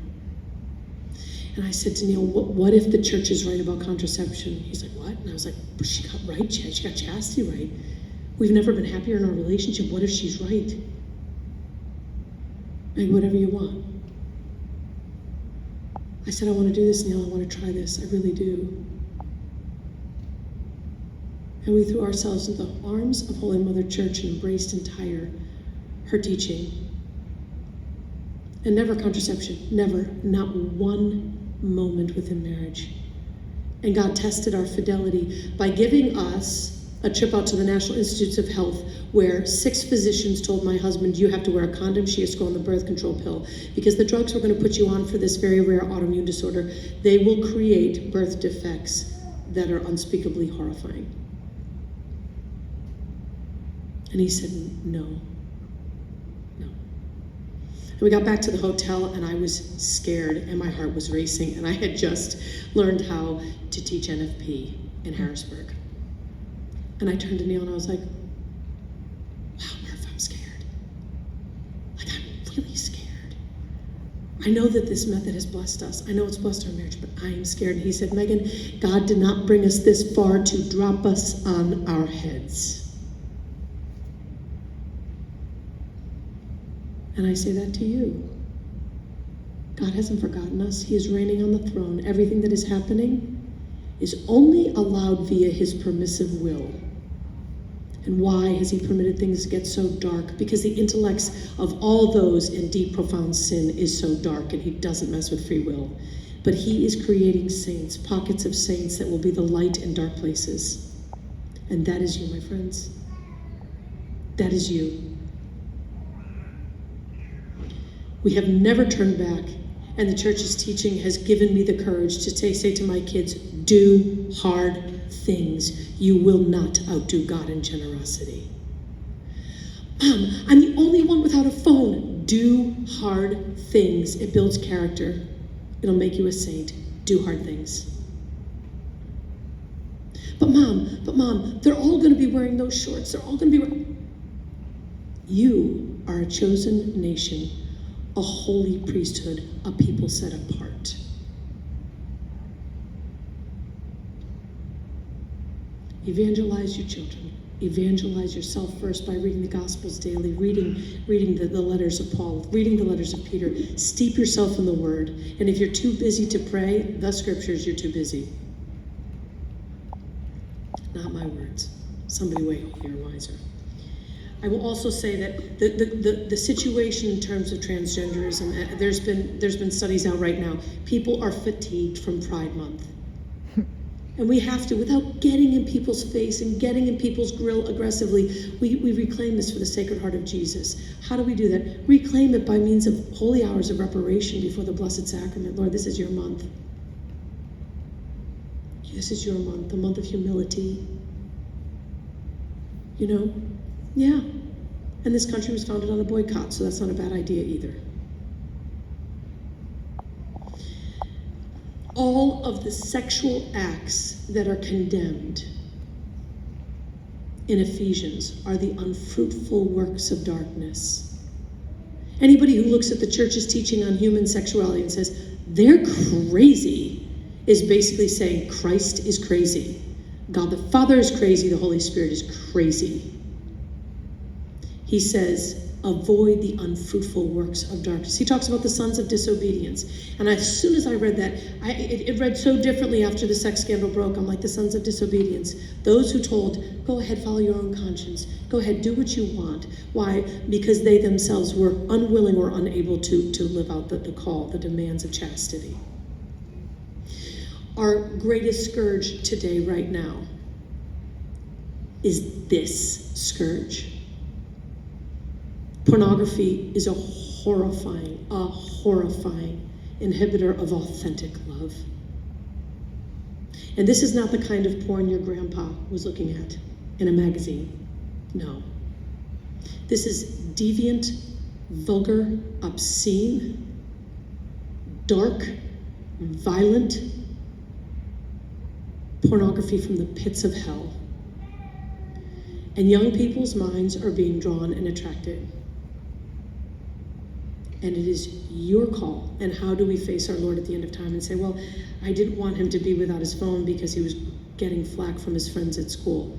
And I said to Neil, what if the church is right about contraception? He's like, what? And I was like, but she got right. She got chastity right. We've never been happier in our relationship. What if she's right? Like, whatever you want. I said, I want to do this, Neil. I want to try this. I really do. And we threw ourselves into the arms of Holy Mother Church and embraced entire her teaching. And never contraception, never, not one moment within marriage. And God tested our fidelity by giving us a trip out to the National Institutes of Health where 6 physicians told my husband, you have to wear a condom, she has to go on the birth control pill, because the drugs we're going to put you on for this very rare autoimmune disorder, they will create birth defects that are unspeakably horrifying. And he said, no. And we got back to the hotel, and I was scared, and my heart was racing, and I had just learned how to teach NFP in Harrisburg. And I turned to Neil, and I was like, wow, Murph, I'm scared. Like, I'm really scared. I know that this method has blessed us. I know it's blessed our marriage, but I am scared. And he said, Megan, God did not bring us this far to drop us on our heads. And I say that to you. God hasn't forgotten us. He is reigning on the throne. Everything that is happening is only allowed via his permissive will. And why has he permitted things to get so dark? Because the intellects of all those in deep, profound sin is so dark, and he doesn't mess with free will. But he is creating saints, pockets of saints that will be the light in dark places. And that is you, my friends. That is you. We have never turned back, and the church's teaching has given me the courage to say to my kids, do hard things. You will not outdo God in generosity. Mom, I'm the only one without a phone. Do hard things. It builds character. It'll make you a saint. Do hard things. But mom, they're all going to be wearing those shorts. They're all going to be wearing... You are a chosen nation, a holy priesthood, a people set apart. Evangelize your children. Evangelize yourself first by reading the Gospels daily, reading the letters of Paul, reading the letters of Peter. Steep yourself in the Word. And if you're too busy to pray, the Scriptures, you're too busy. Not my words. Somebody way holier and wiser. I will also say that the situation in terms of transgenderism, there's been studies out right now. People are fatigued from Pride Month. And we have to, without getting in people's face and getting in people's grill aggressively, we reclaim this for the Sacred Heart of Jesus. How do we do that? Reclaim it by means of holy hours of reparation before the Blessed Sacrament. Lord, this is your month. This is your month, the month of humility. You know? Yeah. And this country was founded on a boycott, so that's not a bad idea either. All of the sexual acts that are condemned in Ephesians are the unfruitful works of darkness. Anybody who looks at the church's teaching on human sexuality and says, they're crazy, is basically saying Christ is crazy. God the Father is crazy, the Holy Spirit is crazy. He says, avoid the unfruitful works of darkness. He talks about the sons of disobedience. And as soon as I read that, it read so differently after the sex scandal broke. I'm like, the sons of disobedience. Those who told, go ahead, follow your own conscience. Go ahead, do what you want. Why? Because they themselves were unwilling or unable to live out the call, the demands of chastity. Our greatest scourge today, right now, is this scourge. Pornography is a horrifying inhibitor of authentic love. And this is not the kind of porn your grandpa was looking at in a magazine. No. This is deviant, vulgar, obscene, dark, violent pornography from the pits of hell. And young people's minds are being drawn and attracted. And it is your call. And how do we face our Lord at the end of time and say, well, I didn't want him to be without his phone because he was getting flack from his friends at school.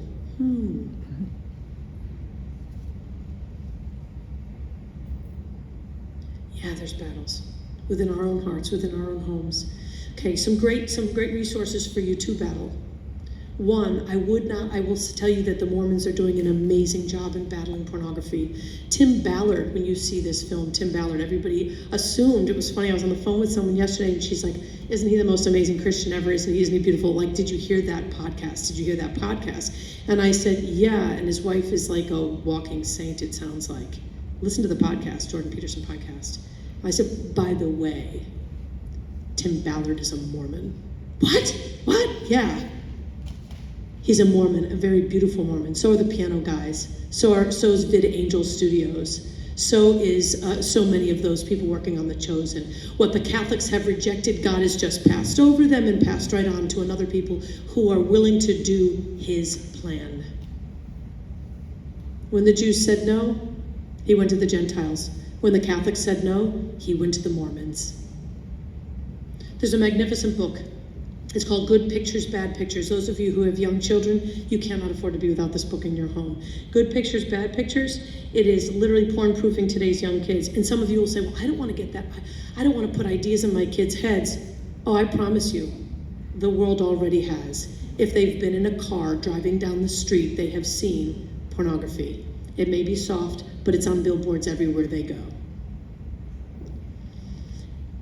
Yeah, there's battles within our own hearts, within our own homes. Okay, some great resources for you to battle. One, I will tell you that the Mormons are doing an amazing job in battling pornography. Tim Ballard, when you see this film, Tim Ballard, everybody assumed, it was funny, I was on the phone with someone yesterday and she's like, isn't he the most amazing Christian ever? Isn't he beautiful? Like, did you hear that podcast? Did you hear that podcast? And I said, yeah, and his wife is like a walking saint, it sounds like. Listen to the podcast, Jordan Peterson podcast. I said, by the way, Tim Ballard is a Mormon. What? Yeah. He's a Mormon, a very beautiful Mormon. So are the piano guys. So is Vid Angel Studios. So is so many of those people working on The Chosen. What the Catholics have rejected, God has just passed over them and passed right on to another people who are willing to do his plan. When the Jews said no, he went to the Gentiles. When the Catholics said no, he went to the Mormons. There's a magnificent book. It's called Good Pictures, Bad Pictures. Those of you who have young children, you cannot afford to be without this book in your home. Good Pictures, Bad Pictures. It is literally porn-proofing today's young kids. And some of you will say, well, I don't want to get that. I don't want to put ideas in my kids' heads. Oh, I promise you, the world already has. If they've been in a car driving down the street, they have seen pornography. It may be soft, but it's on billboards everywhere they go.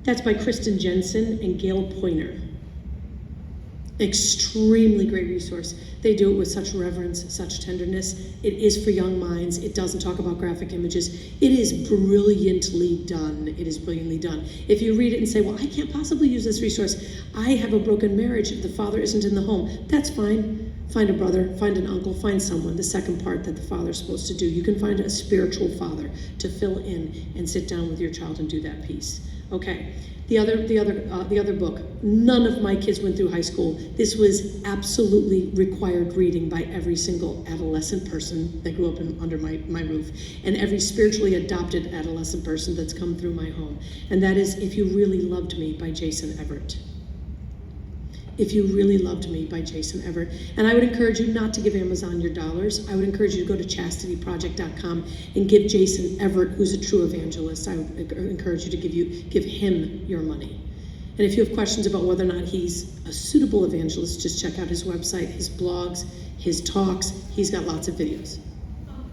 That's by Kristen Jensen and Gail Pointer. Extremely great resource. They do it with such reverence, such tenderness. It is for young minds. It doesn't talk about graphic images. It is brilliantly done. It is brilliantly done. If you read it and say, well, I can't possibly use this resource. I have a broken marriage. The father isn't in the home. That's fine. Find a brother, find an uncle, find someone, the second part that the father's supposed to do. You can find a spiritual father to fill in and sit down with your child and do that piece. Okay, the other book. None of my kids went through high school. This was absolutely required reading by every single adolescent person that grew up under my roof, and every spiritually adopted adolescent person that's come through my home. And that is If You Really Loved Me by Jason Everett. If You Really Loved Me by Jason Everett. And I would encourage you not to give Amazon your dollars. I would encourage you to go to chastityproject.com and give Jason Everett, who's a true evangelist, I would encourage you to give him your money. And if you have questions about whether or not he's a suitable evangelist, just check out his website, his blogs, his talks. He's got lots of videos.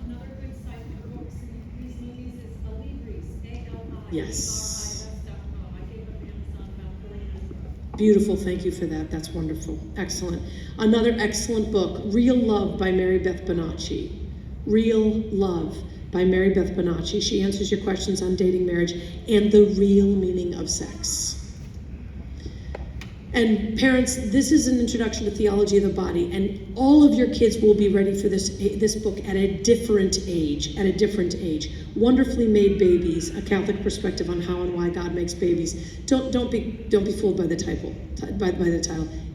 Another good site for books and these movies is Alibris, A-L-I. Yes. I Beautiful, thank you for that. That's wonderful. Excellent. Another excellent book, Real Love by Mary Beth Bonacci. Real Love by Mary Beth Bonacci. She answers your questions on dating, marriage, and the real meaning of sex. And parents, this is an introduction to theology of the body, and all of your kids will be ready for this book at a different age, Wonderfully Made Babies, a Catholic perspective on how and why God makes babies. Don't be fooled by the title.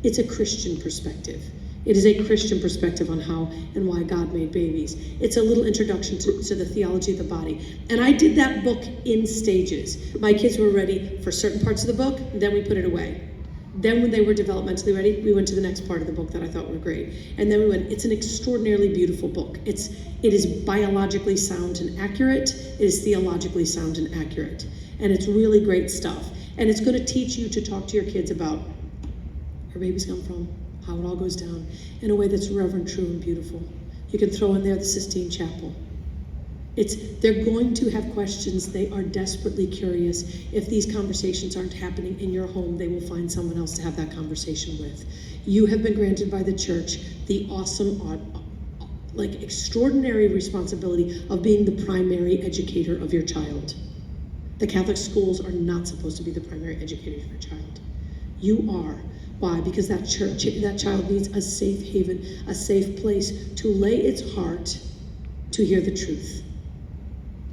It's a Christian perspective. It is a Christian perspective on how and why God made babies. It's a little introduction to the theology of the body. And I did that book in stages. My kids were ready for certain parts of the book, and then we put it away. Then when they were developmentally ready, we went to the next part of the book that I thought were great. And then we went, it's an extraordinarily beautiful book. It is biologically sound and accurate. It is theologically sound and accurate. And it's really great stuff. And it's going to teach you to talk to your kids about where babies come from, how it all goes down, in a way that's reverent, true, and beautiful. You can throw in there the Sistine Chapel. They're going to have questions. They are desperately curious. If these conversations aren't happening in your home, they will find someone else to have that conversation with. You have been granted by the church the awesome, extraordinary responsibility of being the primary educator of your child. The Catholic schools are not supposed to be the primary educator of your child. You are. Why? Because that child needs a safe haven, a safe place to lay its heart to hear the truth.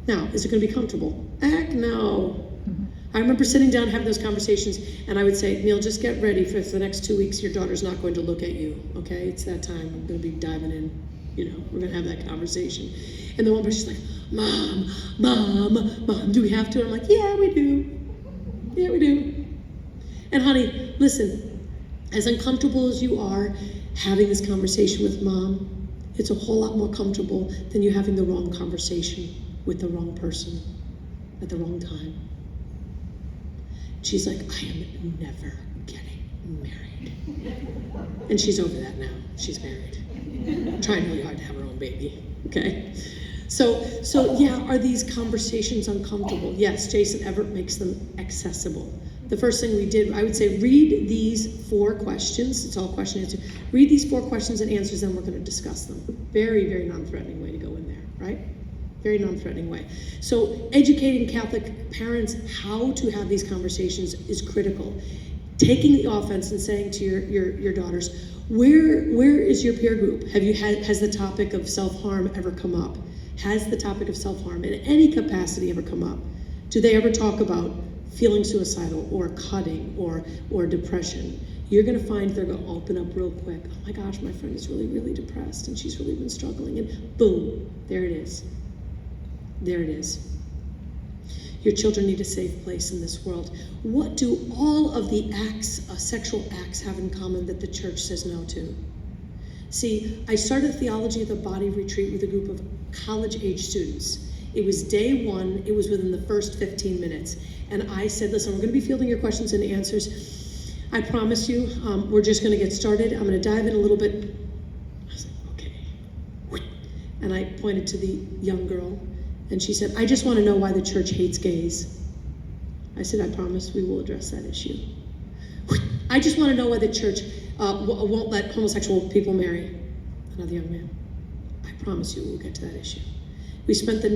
Now, is it going to be comfortable? Heck no. I remember sitting down having those conversations, and I would say, Neil, just get ready for the next 2 weeks. Your daughter's not going to look at you, okay? It's that time. I'm going to be diving in. We're going to have that conversation. And the one person's like, Mom, do we have to? I'm like, yeah, we do. Yeah, we do. And honey, listen, as uncomfortable as you are having this conversation with Mom, it's a whole lot more comfortable than you having the wrong conversation with the wrong person at the wrong time. She's like, I am never getting married. And she's over that now. She's married. Trying really hard to have her own baby. Okay? So yeah, are these conversations uncomfortable? Yes, Jason Everett makes them accessible. The first thing we did, I would say, read these 4 questions. It's all question answer. Read these 4 questions and answers, then we're going to discuss them. Very, very non-threatening way to go in there, right? Very non-threatening way. So educating Catholic parents how to have these conversations is critical. taking the offense and saying to your daughters, where is your peer group? Has the topic of self-harm ever come up? Has the topic of self-harm in any capacity ever come up? Do they ever talk about feeling suicidal or cutting or depression? You're gonna find they're gonna open up real quick. Oh my gosh, my friend is really, really depressed and she's really been struggling, and boom, there it is. There it is. Your children need a safe place in this world. What do all of the acts, sexual acts, have in common that the church says no to? See, I started Theology of the Body retreat with a group of college-age students. It was day one, it was within the first 15 minutes. And I said, listen, we're gonna be fielding your questions and answers. I promise you, we're just gonna get started. I'm gonna dive in a little bit. I was like, okay. And I pointed to the young girl, and she said, I just wanna know why the church hates gays. I said, I promise we will address that issue. I just wanna know why the church won't let homosexual people marry. Another young man. I promise you we'll get to that issue. We spent the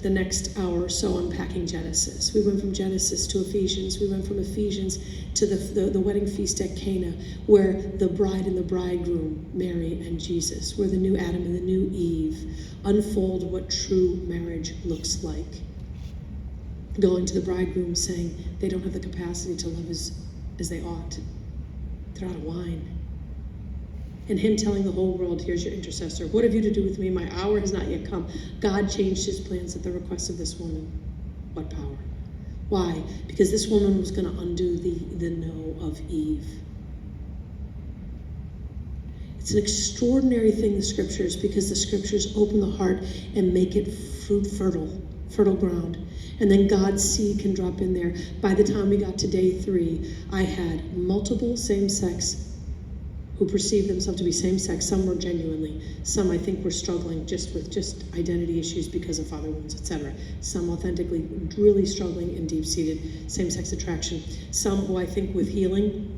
next hour or so unpacking Genesis. We went from Genesis to Ephesians. We went from Ephesians to the wedding feast at Cana, where the bride and the bridegroom, Mary and Jesus, where the new Adam and the new Eve unfold what true marriage looks like. Going to the bridegroom saying they don't have the capacity to love as they ought. They're out of wine. And him telling the whole world, here's your intercessor. What have you to do with me? My hour has not yet come. God changed his plans at the request of this woman. What power? Why? Because this woman was going to undo the no of Eve. It's an extraordinary thing, the scriptures, because the scriptures open the heart and make it fertile ground. And then God's seed can drop in there. By the time we got to day 3, I had multiple same-sex who perceived themselves to be same-sex. Some were genuinely. Some, I think, were struggling with identity issues because of father wounds, etc. Some authentically really struggling in deep-seated same-sex attraction. Some who I think with healing,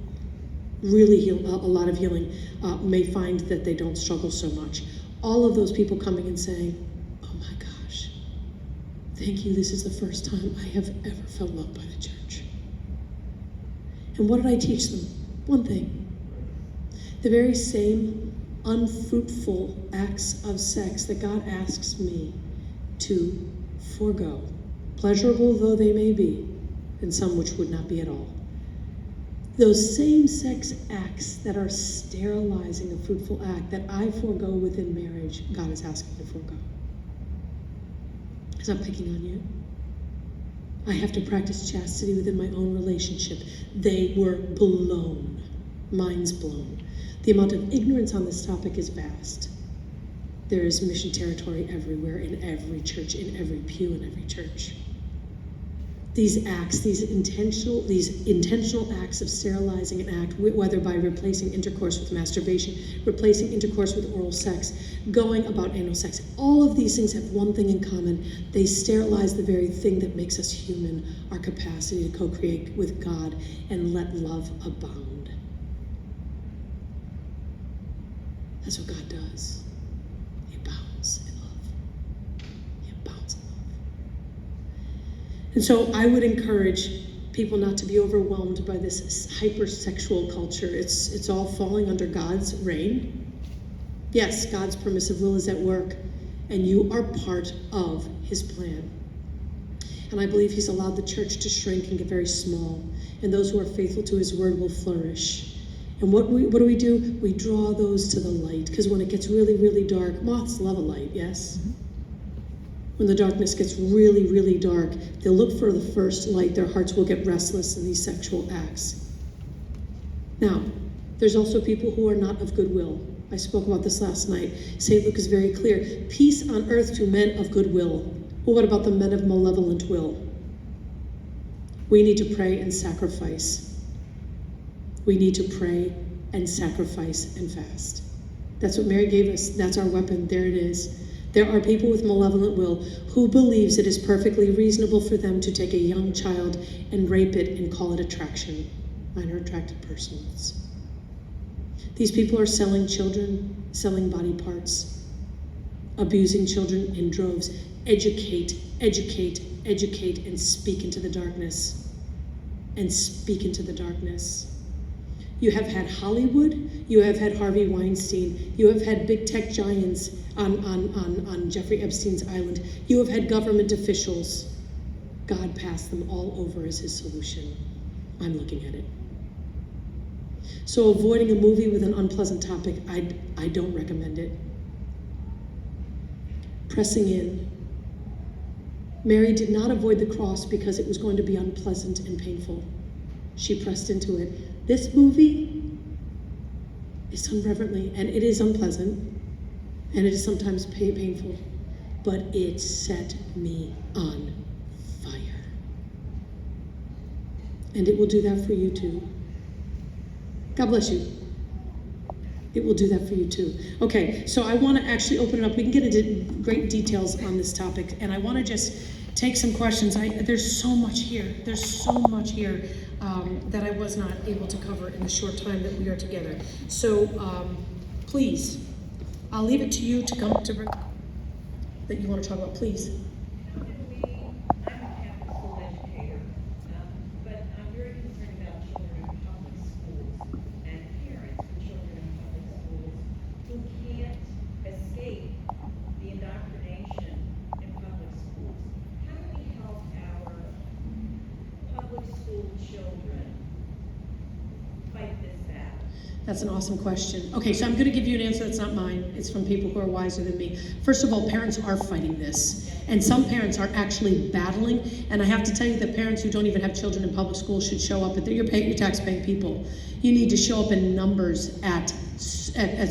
really a lot of healing, may find that they don't struggle so much. All of those people coming and saying, oh my gosh, thank you, this is the first time I have ever felt loved by the church. And what did I teach them? One thing. The very same unfruitful acts of sex that God asks me to forego, pleasurable though they may be, and some which would not be at all. Those same sex acts that are sterilizing a fruitful act that I forego within marriage, God is asking to forego. He's not picking on you. I have to practice chastity within my own relationship. They were blown, minds blown. The amount of ignorance on this topic is vast. There is mission territory everywhere, in every church, in every pew, in every church. These acts, these intentional acts of sterilizing an act, whether by replacing intercourse with masturbation, replacing intercourse with oral sex, going about anal sex, all of these things have one thing in common. They sterilize the very thing that makes us human, our capacity to co-create with God and let love abound. That's what God does. He abounds in love. He abounds in love. And so I would encourage people not to be overwhelmed by this hyper-sexual culture. It's all falling under God's reign. Yes, God's permissive will is at work, and you are part of his plan. And I believe he's allowed the church to shrink and get very small, and those who are faithful to his word will flourish. And what do? We draw those to the light, because when it gets really, really dark, moths love a light, yes? Mm-hmm. When the darkness gets really, really dark, they'll look for the first light. Their hearts will get restless in these sexual acts. Now, there's also people who are not of goodwill. I spoke about this last night. St. Luke is very clear. Peace on earth to men of goodwill. Well, what about the men of malevolent will? We need to pray and sacrifice. We need to pray and sacrifice and fast. That's what Mary gave us. That's our weapon. There it is. There are people with malevolent will who believes it is perfectly reasonable for them to take a young child and rape it and call it attraction. Minor attracted persons. These people are selling children, selling body parts, abusing children in droves. Educate, and speak into the darkness. and speak into the darkness. You have had Hollywood, you have had Harvey Weinstein, you have had big tech giants on Jeffrey Epstein's island, you have had government officials. God passed them all over as his solution. I'm looking at it. So avoiding a movie with an unpleasant topic, I don't recommend it. Pressing in. Mary did not avoid the cross because it was going to be unpleasant and painful. She pressed into it. This movie is done reverently, and it is unpleasant, and it is sometimes painful, but it set me on fire. And it will do that for you too. God bless you. It will do that for you too. Okay, so I want to actually open it up. We can get into great details on this topic, and I want to just take some questions. There's so much here. There's so much here that I was not able to cover in the short time that we are together. So please, I'll leave it to you to come to bring that you want to talk about. Please. I'm a Catholic school educator, but I'm very concerned about children in public schools and parents for children in public schools who can't escape the indoctrination in public schools. How do we help our public school children fight this battle? That's an awesome question. Okay, so I'm going to give you an answer that's not mine. It's from people who are wiser than me. First of all, parents are fighting this. And some parents are actually battling. And I have to tell you that parents who don't even have children in public school should show up. You're tax-paying people. You need to show up in numbers at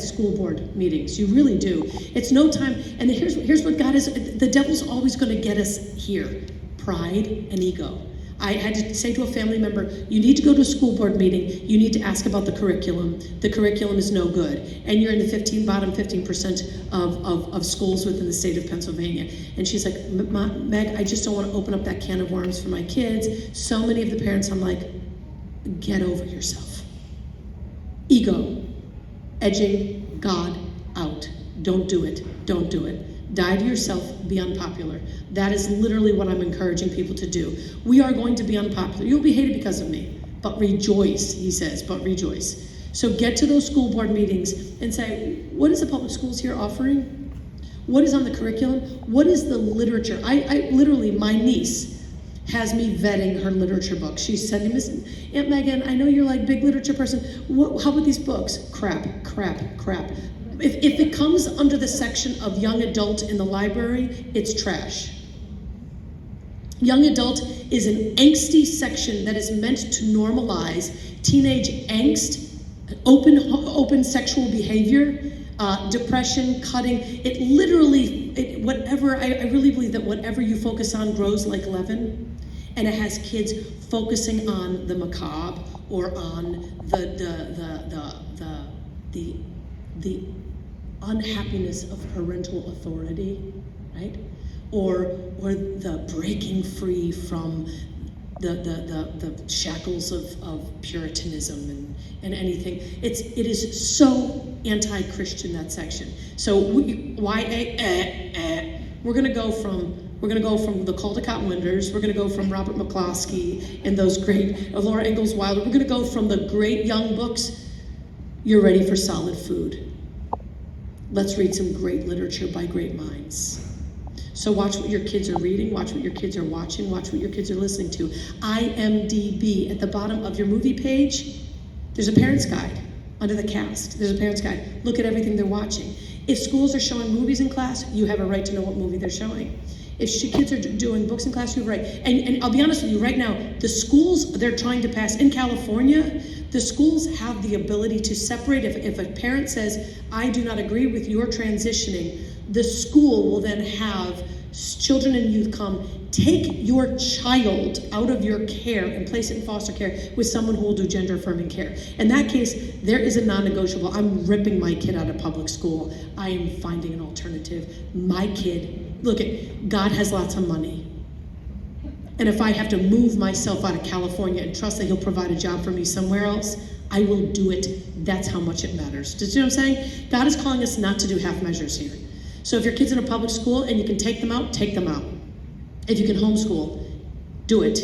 school board meetings. You really do. It's no time. And here's what God is. The devil's always going to get us here. Pride and ego. I had to say to a family member, you need to go to a school board meeting, you need to ask about the curriculum. The curriculum is no good. And you're in the bottom 15% of schools within the state of Pennsylvania. And she's like, Meg, I just don't want to open up that can of worms for my kids. So many of the parents, I'm like, get over yourself. Ego, edging God out. Don't do it, don't do it. Die to yourself, be unpopular. That is literally what I'm encouraging people to do. We are going to be unpopular. You'll be hated because of me, but rejoice, he says, but rejoice. So get to those school board meetings and say, what is the public schools here offering? What is on the curriculum? What is the literature? I literally, my niece has me vetting her literature books. She's sending me, Aunt Megan, I know you're like big literature person. How about these books? Crap. If it comes under the section of young adult in the library, it's trash. Young adult is an angsty section that is meant to normalize teenage angst, open sexual behavior, depression, cutting. It literally, whatever, I really believe that whatever you focus on grows like leaven, and it has kids focusing on the macabre or on the unhappiness of parental authority, right? Or the breaking free from the shackles of Puritanism and anything. It is so anti-Christian, that section. So we're gonna go from the Caldecott Winders, we're gonna go from Robert McCloskey and those great Laura Ingalls Wilder, we're gonna go from the great young books. You're ready for solid food. Let's read some great literature by great minds. So watch what your kids are reading, watch what your kids are watching, watch what your kids are listening to. IMDb, at the bottom of your movie page, there's a parent's guide. Under the cast, there's a parent's guide. Look at everything they're watching. If schools are showing movies in class, you have a right to know what movie they're showing. If kids are doing books in class, you have a right. And I'll be honest with you, right now, the schools they're trying to pass in California, the schools have the ability to separate. If a parent says, I do not agree with your transitioning, the school will then have children and youth come, take your child out of your care and place it in foster care with someone who will do gender affirming care. In that case, there is a non-negotiable. I'm ripping my kid out of public school. I am finding an alternative. My kid, look, God has lots of money. And if I have to move myself out of California and trust that he'll provide a job for me somewhere else, I will do it. That's how much it matters. Do you know what I'm saying? God is calling us not to do half measures here. So if your kid's in a public school and you can take them out, take them out. If you can homeschool, do it.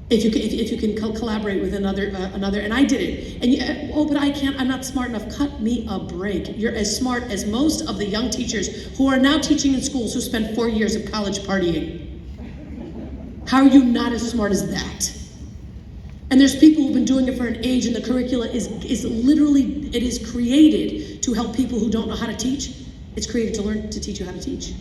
If you can collaborate with another, and I did it, and but I can't, I'm not smart enough. Cut me a break. You're as smart as most of the young teachers who are now teaching in schools who spent 4 years of college partying. How are you not as smart as that? And there's people who've been doing it for an age, and the curricula is literally, it is created to help people who don't know how to teach. It's created to teach you how to teach.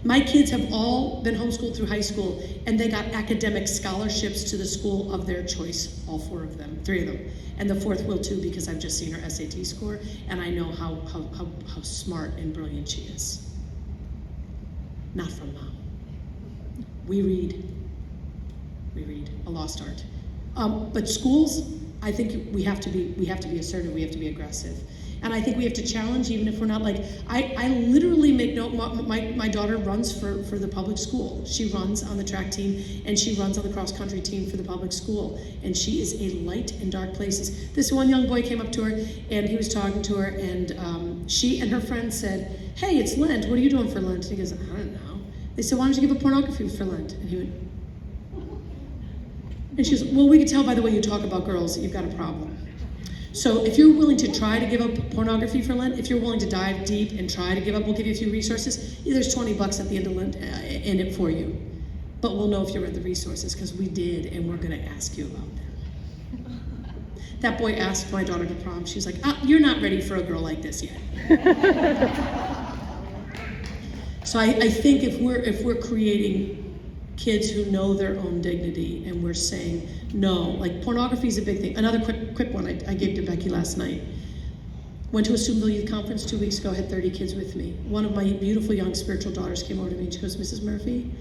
My kids have all been homeschooled through high school, and they got academic scholarships to the school of their choice, all 4 of them, 3 of them. And the 4th will too, because I've just seen her SAT score, and I know how smart and brilliant she is. Not from mom. We read a lost art. But schools, I think we have to be assertive, we have to be aggressive. And I think we have to challenge, even if we're not like, I literally make note, my daughter runs for the public school. She runs on the track team, and she runs on the cross country team for the public school. And she is a light in dark places. This one young boy came up to her, and he was talking to her, and she and her friend said, "Hey, it's Lent, what are you doing for Lent?" And he goes, "I don't know." They said, "Why don't you give up pornography for Lent?" And he went, and she goes, "Well, we can tell by the way you talk about girls that you've got a problem." So if you're willing to try to give up pornography for Lent, if you're willing to dive deep and try to give up, we'll give you a few resources. There's $20 at the end of Lent in it for you. But we'll know if you read the resources, because we did, and we're gonna ask you about them. That boy asked my daughter to prom. She's like, "You're not ready for a girl like this yet." So I think if we're creating kids who know their own dignity, and we're saying no, like pornography is a big thing. Another quick one I gave to Becky last night. Went to a Steubenville Youth Conference 2 weeks ago, had 30 kids with me. One of my beautiful young spiritual daughters came over to me and she goes, "Mrs. Murphy,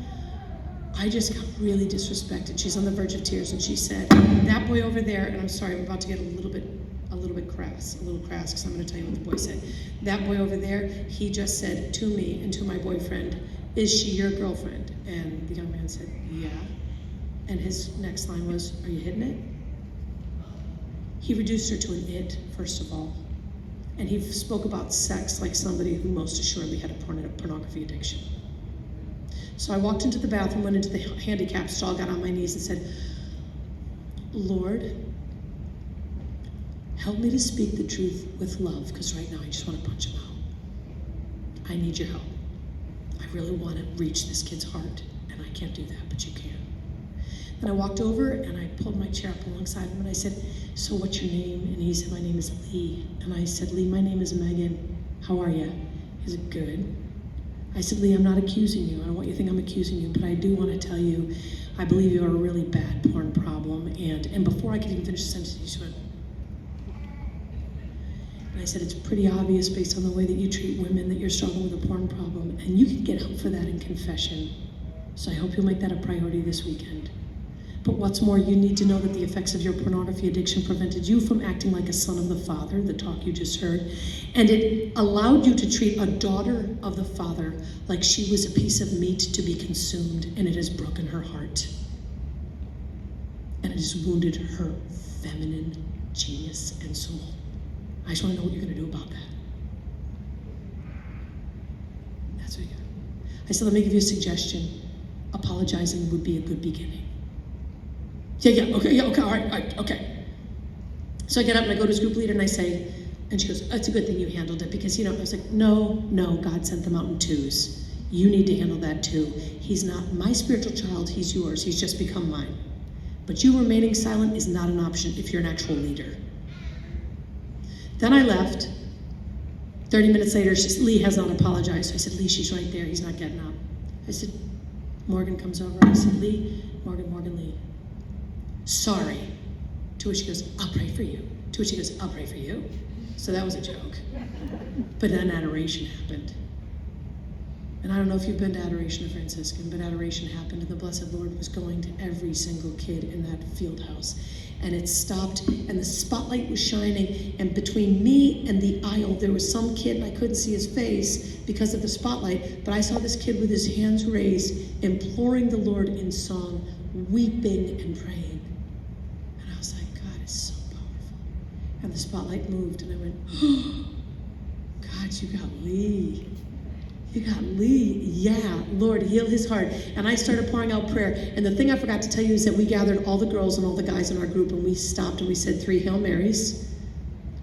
I just got really disrespected." She's on the verge of tears, and she said, "That boy over there," and I'm sorry, I'm about to get a little crass, because I'm gonna tell you what the boy said. "That boy over there, he just said to me and to my boyfriend, 'Is she your girlfriend?'" And the young man said, "Yeah." And his next line was, "Are you hitting it?" He reduced her to an it, first of all. And he spoke about sex like somebody who most assuredly had a pornography addiction. So I walked into the bathroom, went into the handicap stall, got on my knees and said, "Lord, help me to speak the truth with love, because right now I just want to punch him out. I need your help. I really want to reach this kid's heart, and I can't do that, but you can." And I walked over and I pulled my chair up alongside him and I said, "So what's your name?" And he said, "My name is Lee." And I said, "Lee, my name is Megan. How are you?" He said, "Good." I said, "Lee, I'm not accusing you. I don't want you to think I'm accusing you, but I do want to tell you, I believe you have a really bad porn problem." And before I could even finish the sentence, he just went. And I said, "It's pretty obvious based on the way that you treat women that you're struggling with a porn problem, and you can get help for that in confession. So I hope you'll make that a priority this weekend. But what's more, you need to know that the effects of your pornography addiction prevented you from acting like a son of the Father," the talk you just heard, "and it allowed you to treat a daughter of the Father like she was a piece of meat to be consumed, and it has broken her heart. And it has wounded her feminine genius and soul. I just want to know what you're going to do about that." That's what you got. I said, "Let me give you a suggestion. Apologizing would be a good beginning." Okay, all right, okay. So I get up and I go to his group leader and I say, and she goes, "It's a good thing you handled it, because, I was like, no, God sent them out in twos. You need to handle that too. He's not my spiritual child, he's yours. He's just become mine. But you remaining silent is not an option if you're an actual leader." Then I left. 30 minutes later, Lee has not apologized. So I said, "Lee, she's right there. He's not getting up." I said, Morgan comes over. I said, "Lee, Morgan, Lee. Sorry." To which she goes, "I'll pray for you." To which she goes, "I'll pray for you." So that was a joke. But then adoration happened. And I don't know if you've been to Adoration of Franciscan, but adoration happened, and the Blessed Lord was going to every single kid in that field house. And it stopped, and the spotlight was shining, and between me and the aisle, there was some kid, and I couldn't see his face because of the spotlight, but I saw this kid with his hands raised, imploring the Lord in song, weeping and praying. And I was like, God is so powerful. And the spotlight moved, and I went, "Oh, God, you got Lee. You got Lee. Yeah, Lord, heal his heart. And I started pouring out prayer. And the thing I forgot to tell you is that we gathered all the girls and all the guys in our group, and we stopped and we said 3 Hail Marys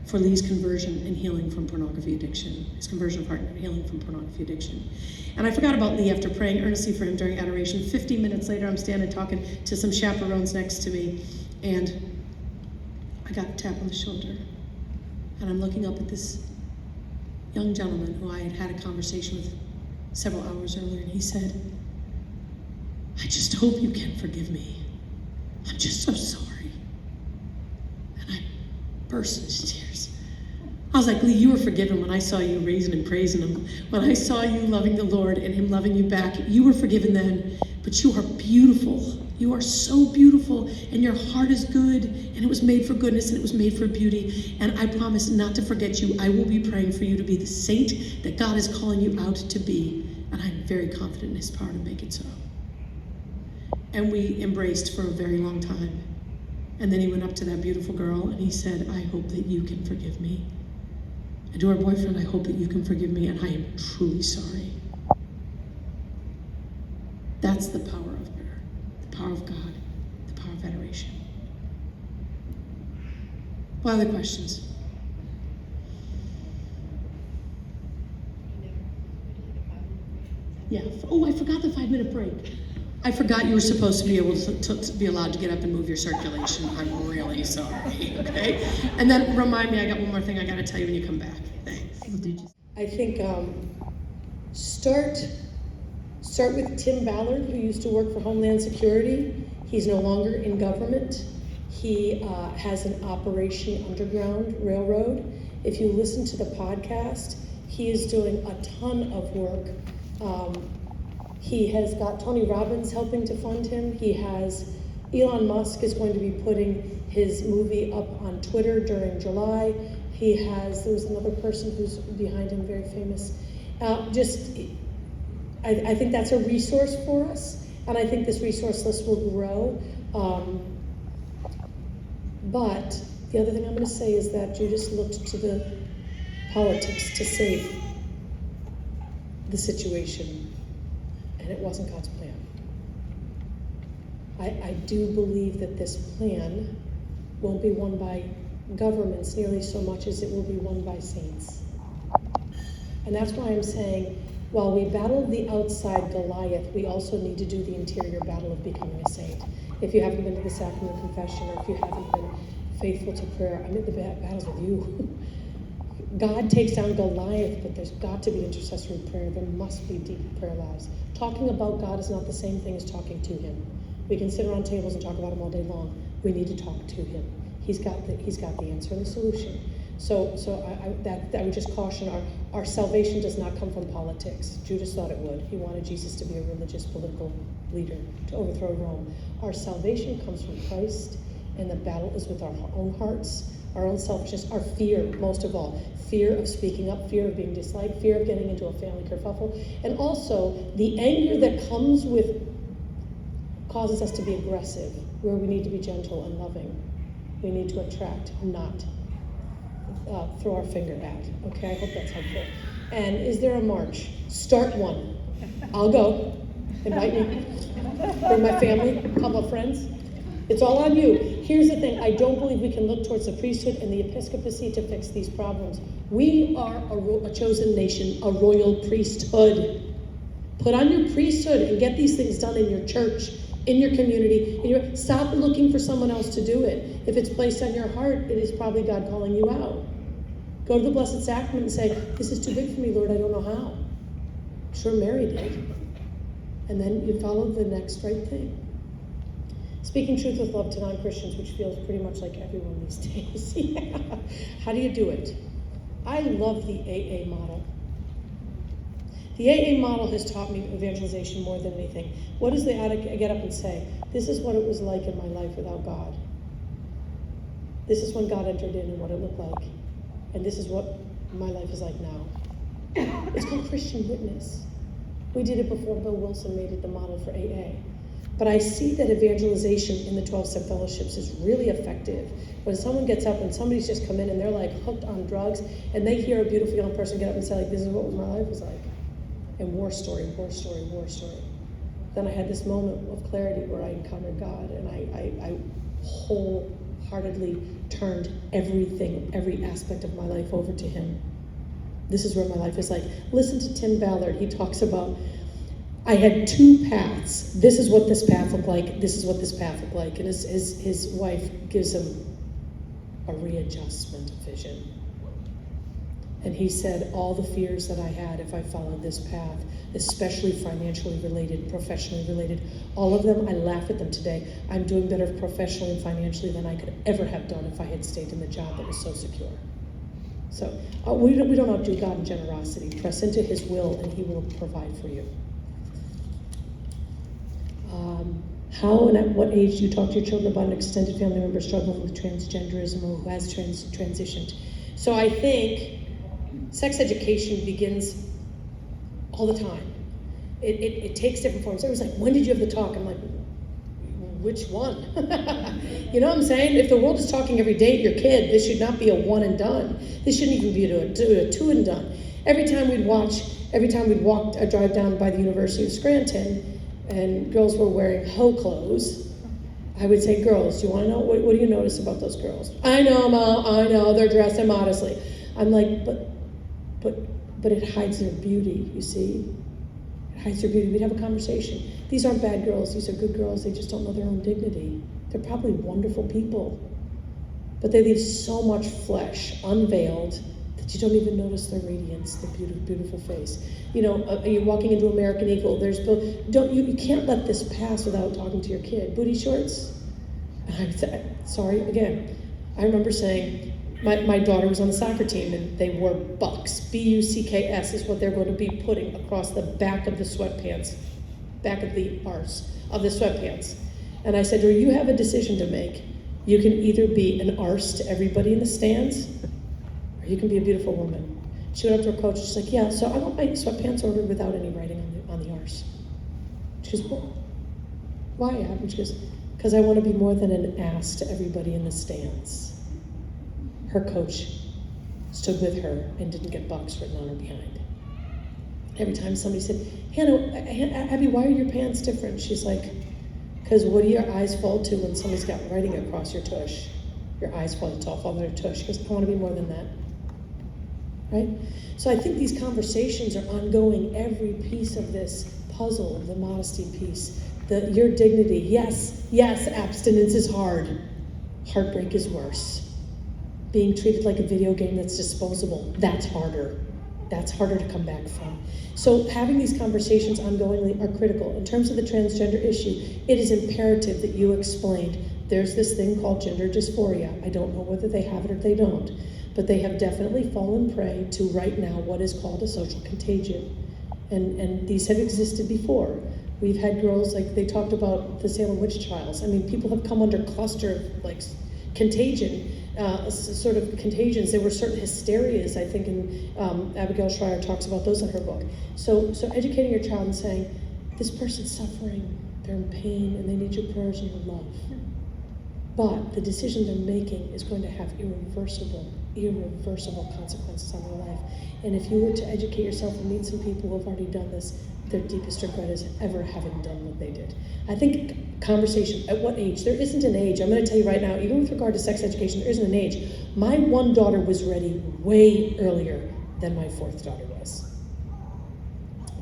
for Lee's conversion and healing from pornography addiction. His conversion of heart and healing from pornography addiction. And I forgot about Lee after praying earnestly for him during adoration. 50 minutes later, I'm standing talking to some chaperones next to me, and I got a tap on the shoulder. And I'm looking up at this young gentleman who I had had a conversation with several hours earlier, and he said, I just hope you can forgive me. I'm just so sorry. And I burst into tears. I was like, Lee, you were forgiven when I saw you raising and praising him. When I saw you loving the Lord and him loving you back, you were forgiven then, but you are beautiful. You are so beautiful, and your heart is good, and it was made for goodness, and it was made for beauty. And I promise not to forget you. I will be praying for you to be the saint that God is calling you out to be. And I'm very confident in his power to make it so. And we embraced for a very long time. And then he went up to that beautiful girl, and he said, I hope that you can forgive me. And to our boyfriend, I hope that you can forgive me, and I am truly sorry. That's the power of prayer. The power of God, the power of adoration. What other questions? Yeah. Oh, I forgot the 5-minute break. I forgot you were supposed to be able to be allowed to get up and move your circulation. I'm really sorry. Okay. And then remind me, I got one more thing I got to tell you when you come back. Thanks. I think start with Tim Ballard, who used to work for Homeland Security. He's no longer in government. He has an Operation Underground Railroad. If you listen to the podcast, he is doing a ton of work. He has got Tony Robbins helping to fund him. He has Elon Musk is going to be putting his movie up on Twitter during July. There's another person who's behind him, very famous. I think that's a resource for us, and I think this resource list will grow. But the other thing I'm going to say is that Judas looked to the politics to save the situation, and it wasn't God's plan. I do believe that this plan won't be won by governments nearly so much as it will be won by saints. And that's why I'm saying, while we battle the outside Goliath, we also need to do the interior battle of becoming a saint. If you haven't been to the sacrament of confession, or if you haven't been faithful to prayer, I'm in the battles with you. God takes down Goliath, but there's got to be intercessory prayer. There must be deep prayer lives. Talking about God is not the same thing as talking to him. We can sit around tables and talk about him all day long. We need to talk to him. He's got the answer and the solution. So I would just caution our salvation does not come from politics. Judas thought it would. He wanted Jesus to be a religious political leader to overthrow Rome. Our salvation comes from Christ, and the battle is with our own hearts, our own selfishness, our fear, most of all. Fear of speaking up, fear of being disliked, fear of getting into a family kerfuffle, and also the anger that comes with causes us to be aggressive, where we need to be gentle and loving. We need to attract, not throw our finger at. Okay, I hope that's helpful. And is there a march? Start one. I'll go. Invite me. Bring my family, a couple of friends. It's all on you. Here's the thing. I don't believe we can look towards the priesthood and the episcopacy to fix these problems. We are a chosen nation, a royal priesthood. Put on your priesthood and get these things done in your church, in your community. Stop looking for someone else to do it. If it's placed on your heart, it is probably God calling you out. Go to the Blessed Sacrament and say, this is too big for me, Lord, I don't know how. Sure, Mary did. And then you follow the next right thing. Speaking truth with love to non-Christians, which feels pretty much like everyone these days. Yeah. How do you do it? I love the AA model. The AA model has taught me evangelization more than anything. What does the addict get up and say? This is what it was like in my life without God. This is when God entered in and what it looked like. And this is what my life is like now. It's called Christian witness. We did it before Bill Wilson made it the model for AA. But I see that evangelization in the 12-step fellowships is really effective. When someone gets up and somebody's just come in and they're like hooked on drugs, and they hear a beautiful young person get up and say, like, this is what my life was like. and war story, war story, war story. Then I had this moment of clarity where I encountered God, and I wholeheartedly turned everything, every aspect of my life over to Him. This is where my life is like. Listen to Tim Ballard. He talks about, I had two paths. This is what this path looked like. This is what this path looked like. And his wife gives him a readjustment of vision. And he said, all the fears that I had if I followed this path, especially financially related, professionally related, all of them, I laugh at them today. I'm doing better professionally and financially than I could ever have done if I had stayed in the job that was so secure. So we don't outdo God in generosity. Press into His will and He will provide for you. How and at what age do you talk to your children about an extended family member struggling with transgenderism or who has transitioned? So I think sex education begins all the time. It takes different forms. Everyone's like, when did you have the talk? I'm like, which one? You know what I'm saying? If the world is talking every day at your kid, this should not be a one and done. This shouldn't even be a two and done. Every time we'd walk, drive down by the University of Scranton, and girls were wearing hoe clothes, I would say, girls, do you want to know? What do you notice about those girls? I know, Ma, I know, they're dressed immodestly. I'm like, but it hides their beauty, you see? It hides their beauty. We'd have a conversation. These aren't bad girls, these are good girls, they just don't know their own dignity. They're probably wonderful people. But they leave so much flesh unveiled that you don't even notice their radiance, their beautiful face. You know, you're walking into American Eagle, you can't let this pass without talking to your kid. Booty shorts? Sorry, again, I remember saying, my daughter was on the soccer team and they wore bucks. B-U-C-K-S is what they're going to be putting across the back of the sweatpants, back of the arse of the sweatpants. And I said to her, you have a decision to make. You can either be an arse to everybody in the stands, or you can be a beautiful woman. She went up to her coach, she's like, yeah, so I want my sweatpants ordered without any writing on the arse. She goes, well, why, Ab? And she goes, because I want to be more than an ass to everybody in the stands. Her coach stood with her and didn't get bucks written on her behind. Every time somebody said, Abby, why are your pants different? She's like, because what do your eyes fall to when somebody's got writing across your tush? Your eyes fall on their tush. She goes, I want to be more than that. Right? So I think these conversations are ongoing, every piece of this puzzle, the modesty piece, your dignity. Yes, abstinence is hard. Heartbreak is worse. Being treated like a video game that's disposable, that's harder. That's harder to come back from. So having these conversations ongoingly are critical. In terms of the transgender issue, it is imperative that you explained there's this thing called gender dysphoria. I don't know whether they have it or they don't, but they have definitely fallen prey to right now what is called a social contagion. And these have existed before. We've had girls, like they talked about the Salem witch trials. I mean, people have come under cluster like contagion, sort of contagions. There were certain hysterias, I think, and Abigail Schreier talks about those in her book. So educating your child and saying, this person's suffering, they're in pain, and they need your prayers and your love. But the decision they're making is going to have irreversible consequences on their life. And if you were to educate yourself and meet some people who have already done this, their deepest regret is ever having done what they did. I think conversation, at what age? There isn't an age. I'm going to tell you right now, even with regard to sex education, there isn't an age. My one daughter was ready way earlier than my fourth daughter was.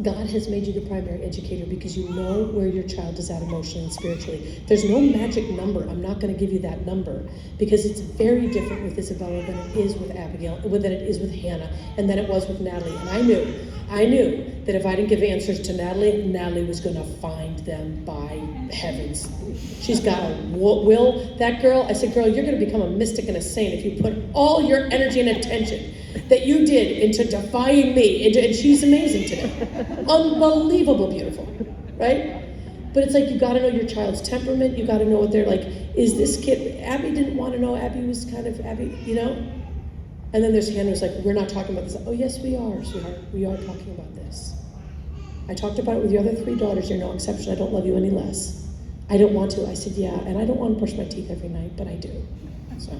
God has made you the primary educator because you know where your child is at emotionally and spiritually. There's no magic number. I'm not going to give you that number because it's very different with Isabella than it is with Abigail, than it is with Hannah, and than it was with Natalie. And I knew that if I didn't give answers to Natalie was going to find them by heavens. She's got a will. That girl, I said, girl, you're going to become a mystic and a saint if you put all your energy and attention that you did into defying me. And she's amazing today. Unbelievable beautiful, right? But it's like you got to know your child's temperament. You got to know what they're like. Is this kid, Abby didn't want to know. Abby was kind of, you know? And then there's Hannah who's like, we're not talking about this. Oh, yes, we are, sweetheart. We are talking about this. I talked about it with your other three daughters. You're no exception. I don't love you any less. I don't want to. I said, yeah, and I don't want to brush my teeth every night, but I do. So,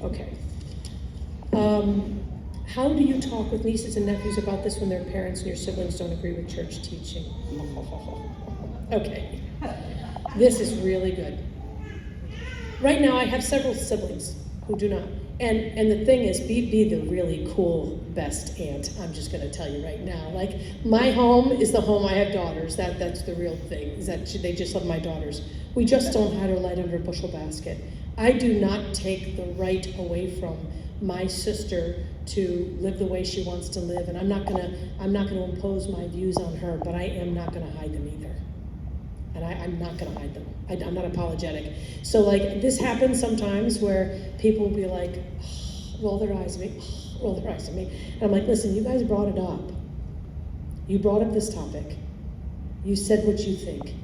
okay. How do you talk with nieces and nephews about this when their parents and your siblings don't agree with church teaching? Okay, this is really good. Right now, I have several siblings who do not. And the thing is, be the really cool best aunt. I'm just going to tell you right now. Like, my home is the home. I have daughters. That's the real thing. Is that they just love my daughters. We just don't hide our light under a bushel basket. I do not take the right away from my sister to live the way she wants to live, and I'm not going to impose my views on her. But I am not going to hide them either. And I'm not going to hide them. I'm not apologetic. So, like, this happens sometimes where people will be like, roll their eyes at me, roll their eyes at me. And I'm like, listen, you guys brought it up. You brought up this topic. You said what you think.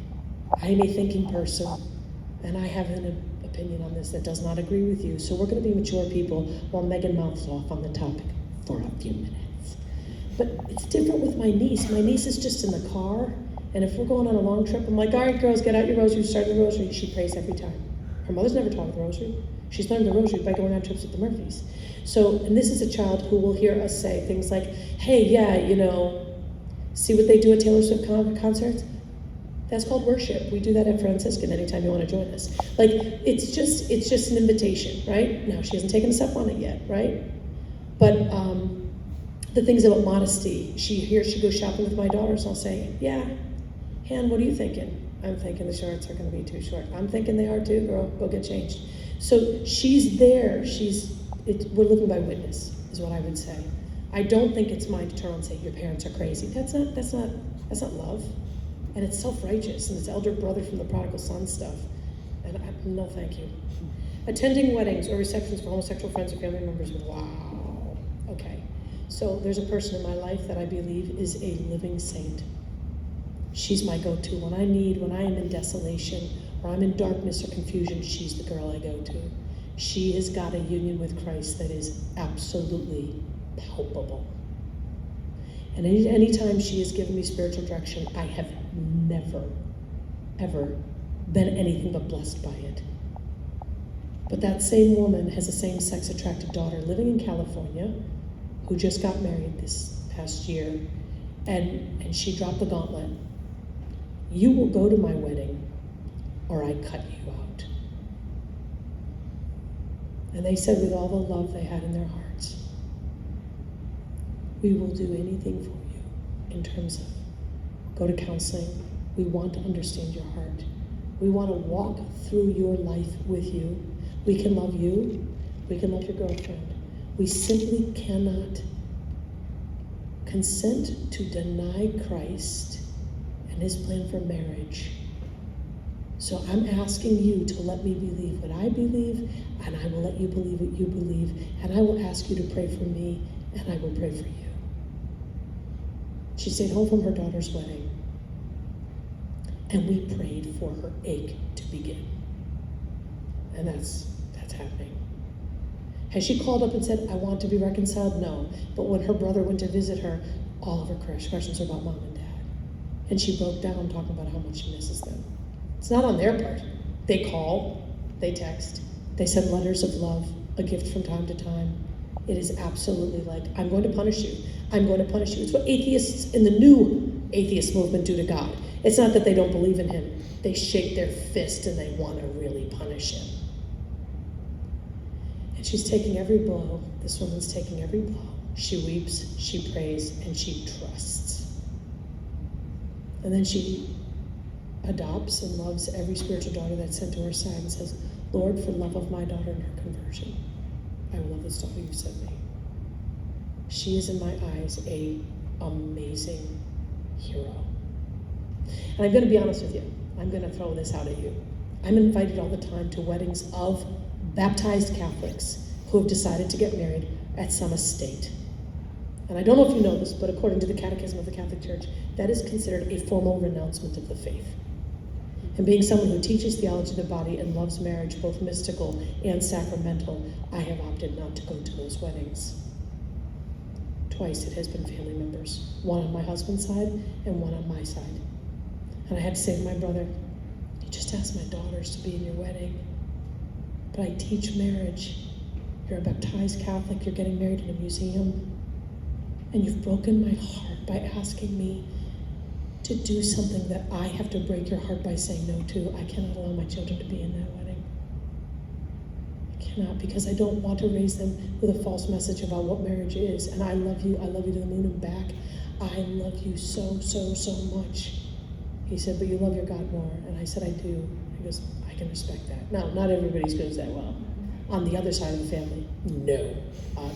I'm a thinking person, and I have an opinion on this that does not agree with you. So we're going to be mature people while Megan mouths off on the topic for a few minutes. But it's different with my niece. My niece is just in the car. And if we're going on a long trip, I'm like, all right, girls, get out your rosary, start the rosary. She prays every time. Her mother's never taught her the rosary. She's learned the rosary by going on trips with the Murphys. So, and this is a child who will hear us say things like, hey, yeah, see what they do at Taylor Swift concerts? That's called worship. We do that at Franciscan anytime you want to join us. Like, it's just an invitation, right? Now, she hasn't taken us up on it yet, right? But the things about modesty, she goes shopping with my daughters, I'll say, yeah, Han, what are you thinking? I'm thinking the shorts are going to be too short. I'm thinking they are too, girl. Go get changed. So she's there. We're living by witness, is what I would say. I don't think it's mine to turn and say your parents are crazy. That's not love, and it's self-righteous, and it's elder brother from the prodigal son stuff. And no, thank you. Attending weddings or receptions for homosexual friends or family members. Wow. Okay. So there's a person in my life that I believe is a living saint. She's my go-to. When I am in desolation, or I'm in darkness or confusion, she's the girl I go to. She has got a union with Christ that is absolutely palpable. And anytime she has given me spiritual direction, I have never, ever been anything but blessed by it. But that same woman has a same-sex attracted daughter living in California who just got married this past year, and she dropped the gauntlet. You will go to my wedding, or I cut you out. And they said with all the love they had in their hearts, we will do anything for you in terms of go to counseling. We want to understand your heart. We want to walk through your life with you. We can love you. We can love your girlfriend. We simply cannot consent to deny Christ and his plan for marriage. So I'm asking you to let me believe what I believe, and I will let you believe what you believe, and I will ask you to pray for me, and I will pray for you. She stayed home from her daughter's wedding, and we prayed for her ache to begin. And that's happening. Has she called up and said, I want to be reconciled? No. But when her brother went to visit her, all of her questions were about mom and dad. And she broke down talking about how much she misses them. It's not on their part. They call, they text, they send letters of love, a gift from time to time. It is absolutely like, I'm going to punish you. I'm going to punish you. It's what atheists in the new atheist movement do to God. It's not that they don't believe in him. They shake their fist and they want to really punish him. And she's taking every blow. This woman's taking every blow. She weeps, she prays, and she trusts. And then she adopts and loves every spiritual daughter that's sent to her side and says, Lord, for love of my daughter and her conversion, I will love this daughter you sent me. She is in my eyes an amazing hero. And I'm going to be honest with you. I'm going to throw this out at you. I'm invited all the time to weddings of baptized Catholics who have decided to get married at some estate. And I don't know if you know this, but according to the Catechism of the Catholic Church, that is considered a formal renouncement of the faith. And being someone who teaches theology of the body and loves marriage, both mystical and sacramental, I have opted not to go to those weddings. Twice it has been family members, one on my husband's side and one on my side. And I had to say to my brother, you just asked my daughters to be in your wedding, but I teach marriage. You're a baptized Catholic, you're getting married in a museum. And you've broken my heart by asking me to do something that I have to break your heart by saying no to. I cannot allow my children to be in that wedding. I cannot, because I don't want to raise them with a false message about what marriage is. And I love you to the moon and back. I love you so, so, so much. He said, but you love your God more. And I said, I do. He goes, I can respect that. Now, not everybody's goes that well. On the other side of the family, no.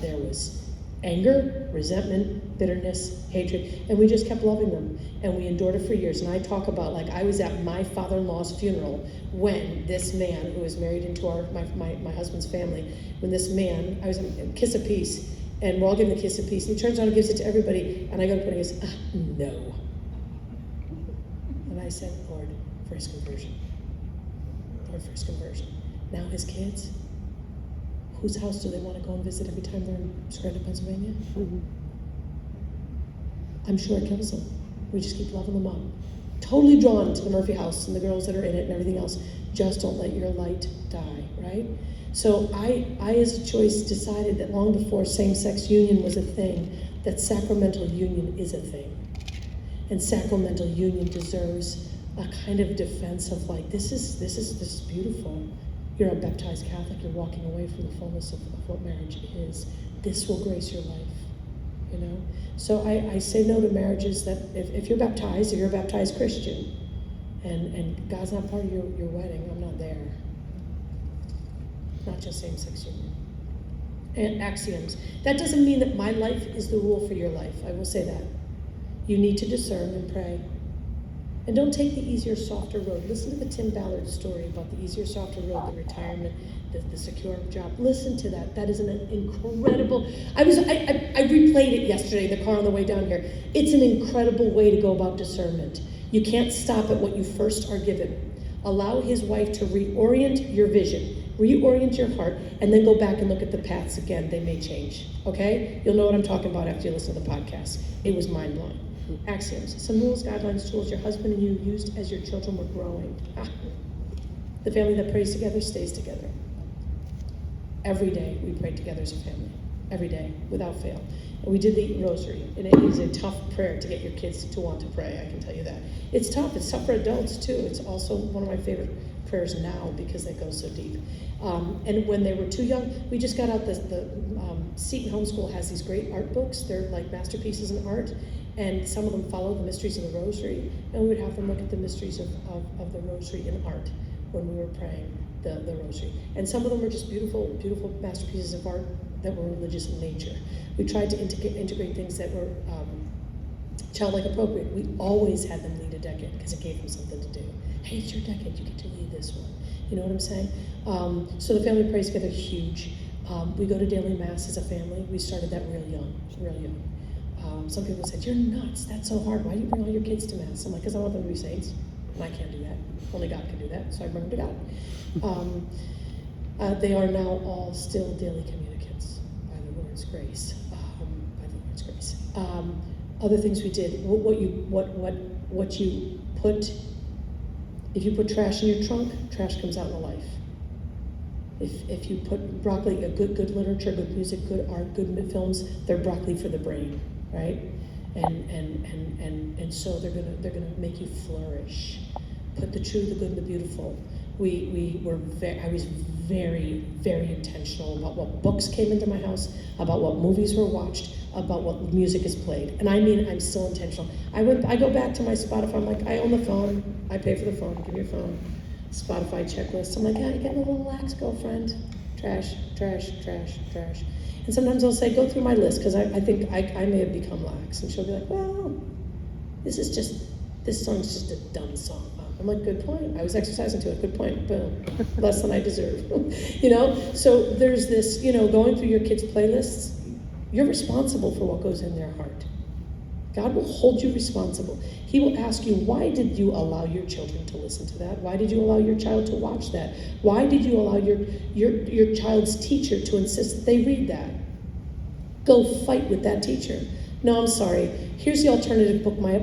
There was anger, resentment, bitterness, hatred, and we just kept loving them. And we endured it for years. And I talk about, like, I was at my father-in-law's funeral when this man, who was married into my husband's family, when this man, I was in kiss of peace, and we're all giving the kiss of peace, and he turns around and gives it to everybody, and I go to put it, and he goes, no. And I said, Lord, for his conversion. Lord, for his conversion. Now his kids, whose house do they want to go and visit every time they're in Scranton, Pennsylvania? Mm-hmm. I'm sure it kills them. We just keep loving them up. Totally drawn to the Murphy house and the girls that are in it and everything else. Just don't let your light die, right? So I as a choice decided that long before same-sex union was a thing, that sacramental union is a thing. And sacramental union deserves a kind of defense of, like, this is beautiful. You're a baptized Catholic, you're walking away from the fullness of what marriage is. This will grace your life, you know? So I say no to marriages that, if you're baptized, if you're a baptized Christian, and God's not part of your wedding, I'm not there. Not just same-sex union. And axioms. That doesn't mean that my life is the rule for your life. I will say that. You need to discern and pray. And don't take the easier, softer road. Listen to the Tim Ballard story about the easier, softer road, the retirement, the secure job. Listen to that. That is an incredible, I replayed it yesterday in the car on the way down here. It's an incredible way to go about discernment. You can't stop at what you first are given. Allow his wife to reorient your vision, reorient your heart, and then go back and look at the paths again. They may change, okay? You'll know what I'm talking about after you listen to the podcast. It was mind-blowing. Axioms, some rules, guidelines, tools your husband and you used as your children were growing. The family that prays together stays together. Every day we prayed together as a family. Every day, without fail. And we did the rosary, and it is a tough prayer to get your kids to want to pray, I can tell you that. It's tough for adults too. It's also one of my favorite prayers now because it goes so deep. And when they were too young, we just got out the Seton Homeschool has these great art books. They're like masterpieces in art. And some of them follow the mysteries of the rosary, and we would have them look at the mysteries of the rosary in art when we were praying the rosary. And some of them were just beautiful, beautiful masterpieces of art that were religious in nature. We tried to integrate things that were childlike appropriate. We always had them lead a decade because it gave them something to do. Hey, it's your decade, you get to lead this one. You know what I'm saying? So the family prays together, huge. We go to daily mass as a family. We started that real young. Some people said, you're nuts, that's so hard. Why do you bring all your kids to mass? I'm like, because I want them to be saints. And I can't do that. Only God can do that, so I bring them to God. They are now all still daily communicants by the Lord's grace. Other things we did, what you put, if you put trash in your trunk, trash comes out in a life. If you put broccoli, a good literature, good music, good art, good films, they're broccoli for the brain, right? And so they're gonna make you flourish. Put the true, the good, and the beautiful. I was very, very intentional about what books came into my house, about what movies were watched, about what music is played. And I mean, I'm still intentional. I go back to my Spotify. I'm like, I own the phone. I pay for the phone. Give me your phone. Spotify checklist. I'm like, yeah, you're getting a little lax, girlfriend. Trash. And sometimes I'll say, go through my list, because I think I may have become lax. And she'll be like, well, this song's just a dumb song. I'm like, good point. I was exercising to it. Good point. Boom. Less than I deserve. You know? So there's this, going through your kids' playlists, you're responsible for what goes in their heart. God will hold you responsible. He will ask you, why did you allow your children to listen to that? Why did you allow your child to watch that? Why did you allow your child's teacher to insist that they read that? Go fight with that teacher. No, I'm sorry. Here's the alternative book my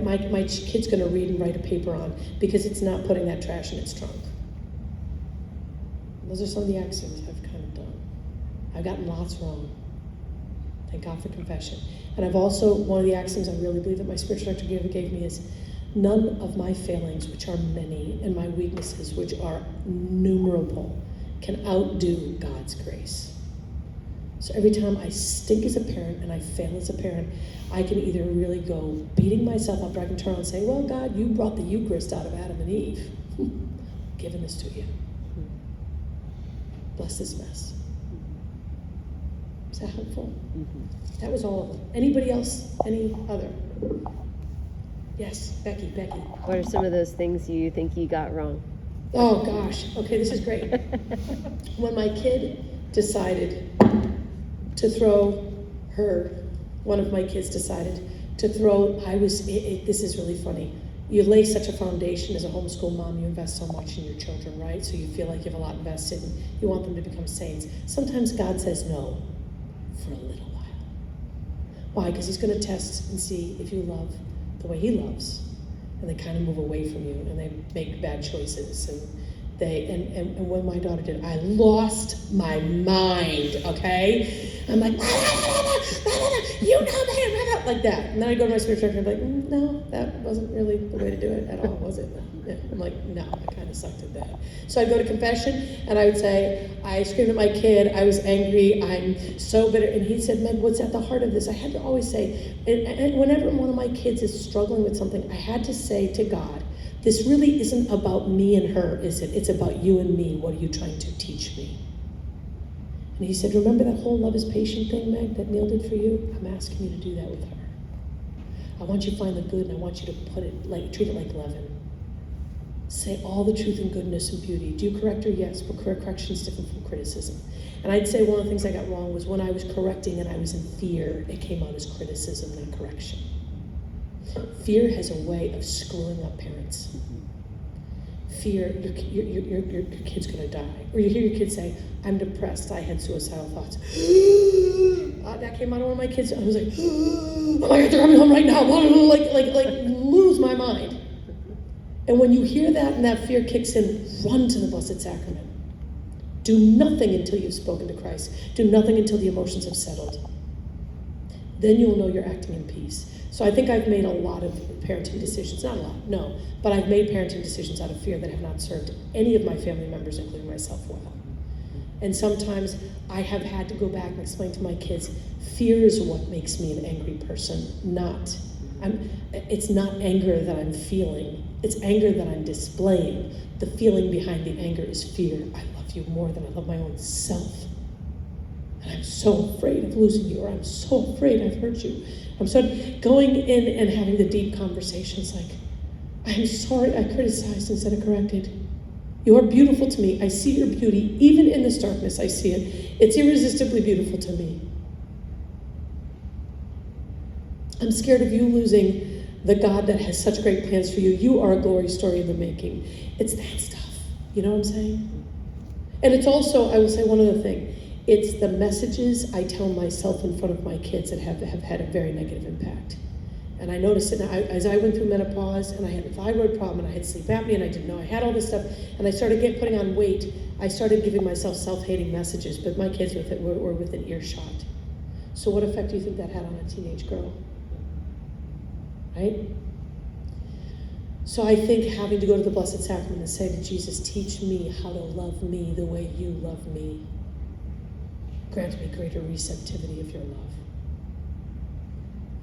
kid's going to read and write a paper on, because it's not putting that trash in its trunk. Those are some of the axioms I've kind of done. I've gotten lots wrong. Thank God for confession. And I've also, one of the axioms I really believe that my spiritual director gave me is, none of my failings, which are many, and my weaknesses, which are innumerable, can outdo God's grace. So every time I stink as a parent and I fail as a parent, I can either really go beating myself up, or I can turn around and say, well, God, you brought the Eucharist out of Adam and Eve. Giving this to you. Bless this mess. Is that helpful? That was all of them. Anybody else? Any other? Yes, Becky. What are some of those things you think you got wrong? Oh gosh, okay, this is great. When my kid decided to throw one of my kids decided to throw, this is really funny. You lay such a foundation as a homeschool mom, you invest so much in your children, right? So you feel like you have a lot invested and you want them to become saints. Sometimes God says no for a little while. Why? Because he's going to test and see if you love the way he loves. And they kind of move away from you and they make bad choices. And when my daughter did, I lost my mind, okay? I'm like, you know that, like that. And then I go to my spiritual director and I'm like, no, that wasn't really the way to do it at all, was it? Yeah. I'm like, no, I kind of sucked at that. So I'd go to confession and I would say, I screamed at my kid, I was angry, I'm so bitter. And he said, Meg, what's at the heart of this? I had to always say, and whenever one of my kids is struggling with something, I had to say to God, this really isn't about me and her, is it? It's about you and me. What are you trying to teach me? And he said, remember that whole love is patient thing, Meg, that Neil did for you? I'm asking you to do that with her. I want you to find the good, and I want you to treat it like leaven. Say all the truth and goodness and beauty. Do you correct her? Yes, but correction is different from criticism. And I'd say one of the things I got wrong was when I was correcting and I was in fear, it came out as criticism, not correction. Fear has a way of screwing up parents. Fear, your kid's gonna die. Or you hear your kid say, I'm depressed, I had suicidal thoughts. That came out of one of my kids. I was like, oh my God, they're coming home right now. Like lose my mind. And when you hear that and that fear kicks in, run to the Blessed Sacrament. Do nothing until you've spoken to Christ. Do nothing until the emotions have settled. Then you'll know you're acting in peace. So I think I've made a lot of parenting decisions, not a lot, no, but I've made parenting decisions out of fear that have not served any of my family members, including myself, well. And sometimes I have had to go back and explain to my kids, fear is what makes me an angry person, it's not anger that I'm feeling, it's anger that I'm displaying. The feeling behind the anger is fear. I love you more than I love my own self. And I'm so afraid of losing you, or I'm so afraid I've hurt you. I'm so going in and having the deep conversations like, I'm sorry I criticized instead of corrected. You are beautiful to me. I see your beauty. Even in this darkness, I see it. It's irresistibly beautiful to me. I'm scared of you losing the God that has such great plans for you. You are a glory story in the making. It's that stuff. You know what I'm saying? And it's also, I will say one other thing. It's the messages I tell myself in front of my kids that have had a very negative impact. And I noticed it as I went through menopause and I had a thyroid problem and I had sleep apnea and I didn't know I had all this stuff and I started putting on weight, I started giving myself self-hating messages, but my kids were within earshot. So what effect do you think that had on a teenage girl? Right? So I think having to go to the Blessed Sacrament and say to Jesus, teach me how to love me the way you love me. Grant me greater receptivity of your love.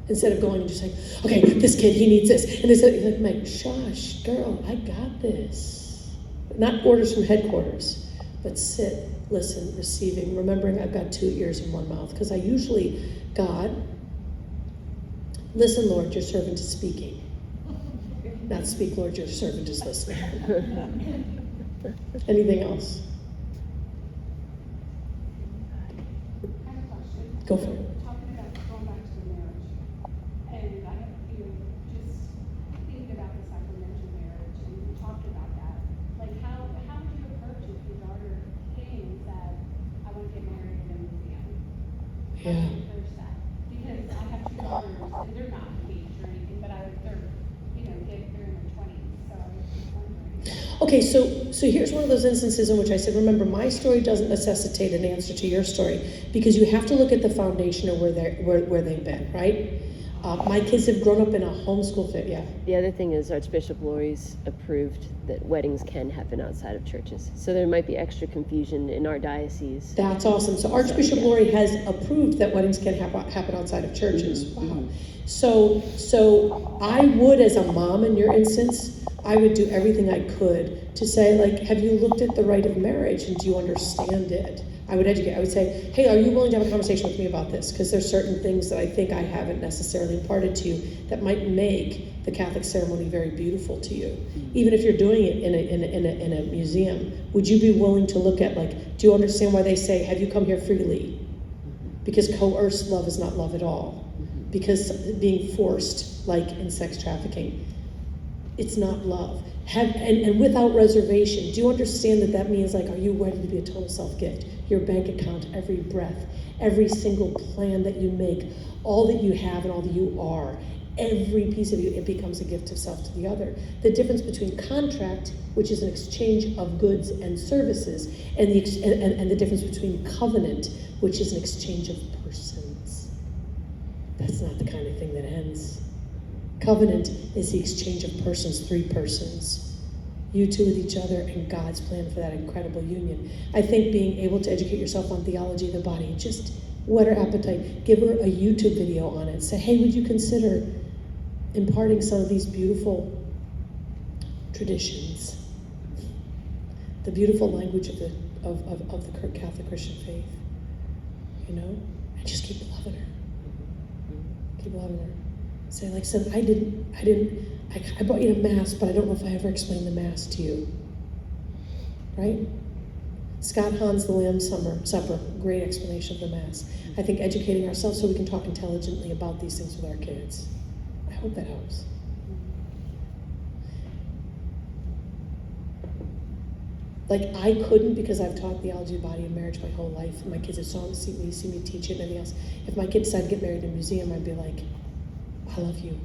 Instead of going and just like, okay, this kid, he needs this. And this, like, Meg, shush, girl, I got this. Not orders from headquarters, but sit, listen, receiving, remembering I've got 2 ears and 1 mouth. Because I usually, God, listen, Lord, your servant is speaking. Not speak, Lord, your servant is listening. Anything else? I have a question. Go for it. Talking about going back to the marriage, and I have, just thinking about the sacramental marriage, and we talked about that. Like, how would you approach it if your daughter came and said, I want to get married in a museum? How Yeah. would you approach that? Because I have 2 daughters, and they're not engaged or anything, but they're in their 20s, so I was just wondering. Okay, so here's one of those instances in which I said, remember, my story doesn't necessitate an answer to your story, because you have to look at the foundation of where they've been, right? My kids have grown up in a homeschool fit, yeah. The other thing is Archbishop Lori's approved that weddings can happen outside of churches. So there might be extra confusion in our diocese. That's awesome. So Archbishop yeah. Lori has approved that weddings can happen outside of churches. Mm-hmm. Wow. So I would, as a mom in your instance, I would do everything I could to say, like, have you looked at the rite of marriage and do you understand it? I would educate. I would say, hey, are you willing to have a conversation with me about this? Because there's certain things that I think I haven't necessarily imparted to you that might make the Catholic ceremony very beautiful to you. Even if you're doing it in a museum, would you be willing to look at, like, do you understand why they say, have you come here freely? Because coerced love is not love at all. Because being forced, like in sex trafficking, it's not love. And without reservation, do you understand that means, like, are you ready to be a total self-gift? Your bank account, every breath, every single plan that you make, all that you have and all that you are, every piece of you, it becomes a gift of self to the other. The difference between contract, which is an exchange of goods and services, and the difference between covenant, which is an exchange of persons. That's not the kind of thing that ends. Covenant is the exchange of persons, 3 persons. You two with each other and God's plan for that incredible union. I think being able to educate yourself on theology of the body, just whet her appetite, give her a YouTube video on it. Say, hey, would you consider imparting some of these beautiful traditions, the beautiful language of the Catholic Christian faith, you know? And just keep loving her. Keep loving her. Say, like, son, I brought you to Mass, but I don't know if I ever explained the Mass to you. Right? Scott Hahn's The Lamb's Supper, great explanation of the Mass. I think educating ourselves so we can talk intelligently about these things with our kids. I hope that helps. Like, I couldn't, because I've taught theology of body and marriage my whole life. My kids have seen me teach it and everything else. If my kid decided to get married in a museum, I'd be like, I love you.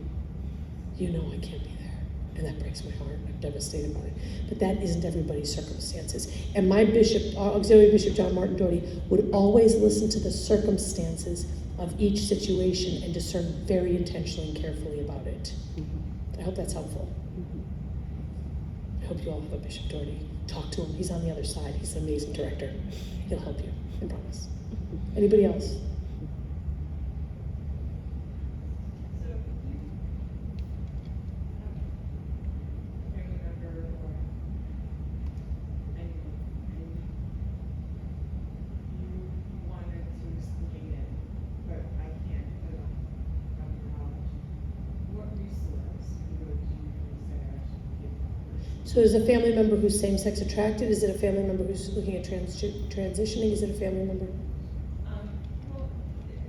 You know I can't be there. And that breaks my heart. I'm devastated by it. But that isn't everybody's circumstances. And my bishop, Auxiliary Bishop John Martin Doherty, would always listen to the circumstances of each situation and discern very intentionally and carefully about it. I hope that's helpful. I hope you all have a Bishop Doherty. Talk to him. He's on the other side. He's an amazing director. He'll help you, I promise. Anybody else? So is a family member who's same-sex attracted? Is it a family member who's looking at transitioning? Is it a family member? Well,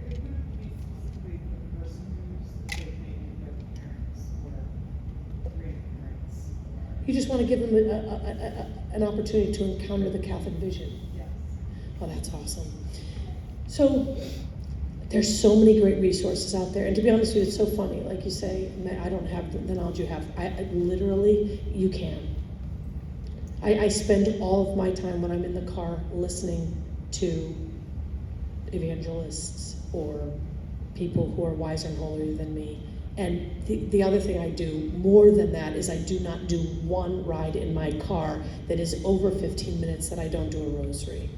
it wouldn't be specifically the person who's maybe their parents or grandparents. You just want to give them an opportunity to encounter the Catholic vision. Yes. Oh, that's awesome. So there's so many great resources out there. And to be honest with you, it's so funny. Like you say, I don't have the knowledge you have. I literally, you can. I spend all of my time when I'm in the car listening to evangelists or people who are wiser and holier than me. And the other thing I do more than that is I do not do one ride in my car that is over 15 minutes that I don't do a rosary.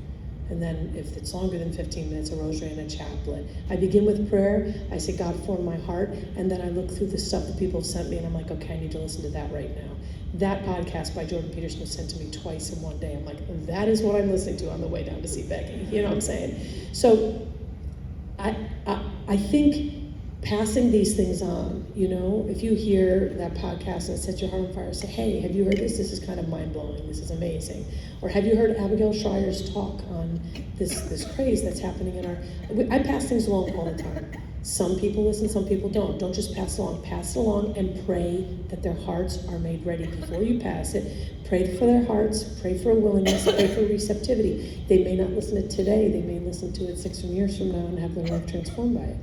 And then if it's longer than 15 minutes, a rosary and a chaplet. I begin with prayer. I say, God, form my heart. And then I look through the stuff that people have sent me and I'm like, okay, I need to listen to that right now. That podcast by Jordan Peterson was sent to me twice in one day. I'm like, that is what I'm listening to on the way down to see Becky. You know what I'm saying? So I think passing these things on, you know, if you hear that podcast and it sets your heart on fire, say, hey, have you heard this? This is kind of mind-blowing. This is amazing. Or have you heard Abigail Schreier's talk on this craze that's happening in our... I pass things along all the time. Some people listen, some people don't. Don't just pass it along. Pass it along and pray that their hearts are made ready before you pass it. Pray for their hearts, pray for a willingness, pray for receptivity. They may not listen to it today. They may listen to it 6 years from now and have their life transformed by it.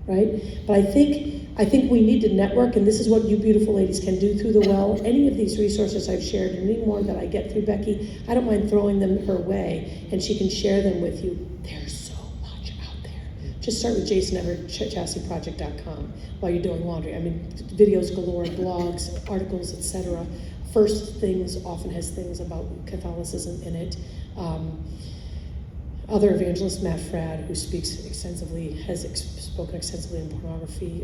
right? But I think we need to network, and this is what you beautiful ladies can do through the well. Any of these resources I've shared, and any more that I get through Becky, I don't mind throwing them her way, and she can share them with you. There's so much out there. Just start with JasonEverChassisProject.com while you're doing laundry. I mean, videos galore, blogs, articles, etc. First Things often has things about Catholicism in it. Other evangelist, Matt Fradd, who speaks extensively, has spoken extensively on pornography.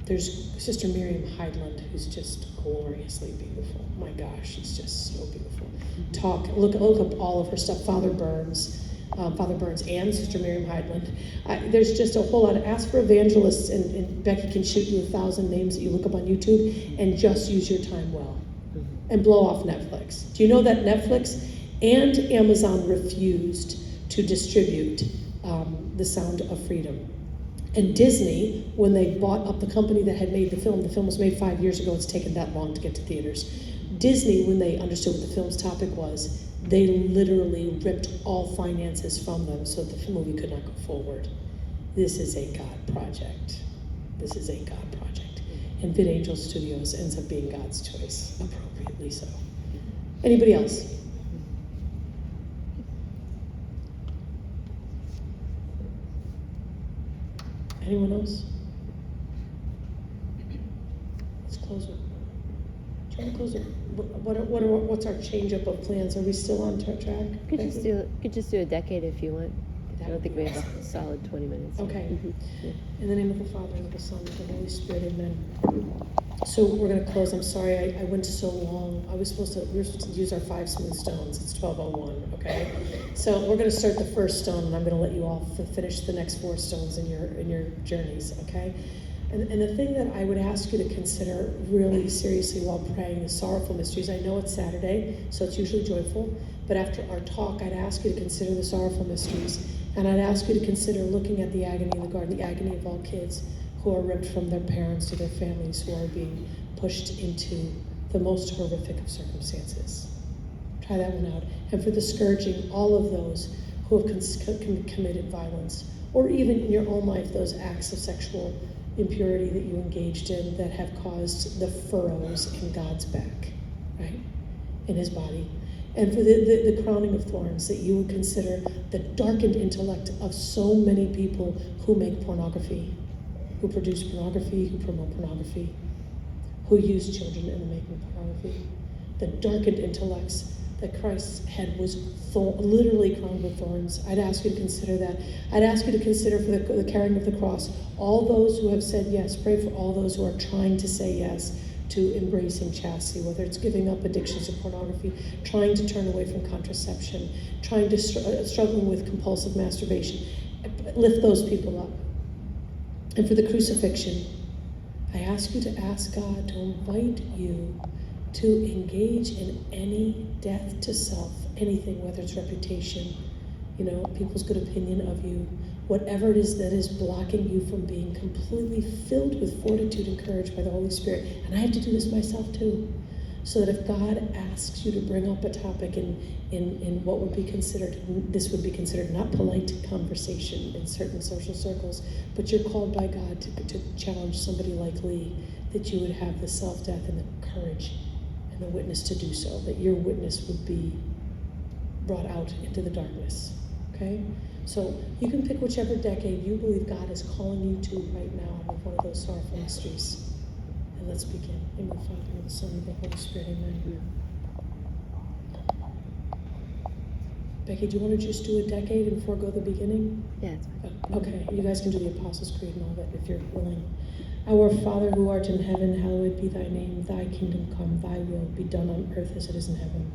There's Sister Miriam Heidland, who's just gloriously beautiful. My gosh, she's just so beautiful. Look up all of her stuff. Father Burns and Sister Miriam Heidland. There's just a whole lot. Ask for evangelists, and Becky can shoot you 1,000 names that you look up on YouTube, and just use your time well. And blow off Netflix. Do you know that Netflix and Amazon refused to distribute The Sound of Freedom? And Disney, when they bought up the company that had made the film was made 5 years ago, it's taken that long to get to theaters. Disney, when they understood what the film's topic was, they literally ripped all finances from them so that the movie could not go forward. This is a God project. This is a God project. And VidAngel Studios ends up being God's choice, appropriately so. Anybody else? Anyone else? Let's close it. Do you want to close it? What's our change up of plans? Are we still on track? Could just do a decade if you want. I don't think we have a solid 20 minutes. Okay. Yeah. In the name of the Father, and of the Son, and of the Holy Spirit, amen. So we're going to close. I'm sorry I went so long. We were supposed to use our 5 smooth stones. It's 12:01, okay? So we're going to start the first stone, and I'm going to let you all finish the next 4 stones in your journeys, okay? And the thing that I would ask you to consider really seriously while praying the sorrowful mysteries, I know it's Saturday, so it's usually joyful, but after our talk, I'd ask you to consider the sorrowful mysteries, and I'd ask you to consider looking at the agony in the garden, the agony of all kids who are ripped from their parents to their families, who are being pushed into the most horrific of circumstances. Try that one out. And for the scourging, all of those who have committed violence, or even in your own life, those acts of sexual impurity that you engaged in that have caused the furrows in God's back, right? In his body. And for the crowning of thorns, that you would consider the darkened intellect of so many people who make pornography, who produce pornography, who promote pornography, who use children in the making of pornography. The darkened intellects that Christ's head was literally crowned with thorns. I'd ask you to consider that. I'd ask you to consider for the carrying of the cross, all those who have said yes. Pray for all those who are trying to say yes to embracing chastity, whether it's giving up addictions to pornography, trying to turn away from contraception, trying to struggling with compulsive masturbation. Lift those people up. And for the crucifixion, I ask you to ask God to invite you to engage in any death to self, anything, whether it's reputation, people's good opinion of you, whatever it is that is blocking you from being completely filled with fortitude and courage by the Holy Spirit. And I have to do this myself too. So that if God asks you to bring up a topic in what would be considered, this would be considered not polite conversation in certain social circles, but you're called by God to challenge somebody like Lee, that you would have the self-death and the courage and the witness to do so, that your witness would be brought out into the darkness, okay? So you can pick whichever decade you believe God is calling you to right now out of one of those sorrowful mysteries. And let's begin. In the Father, and the Son, and the Holy Spirit, amen. Becky, do you want to just do a decade and forego the beginning? Yeah, it's fine. Okay, you guys can do the Apostles' Creed and all that if you're willing. Our Father who art in heaven, hallowed be thy name. Thy kingdom come, thy will be done on earth as it is in heaven.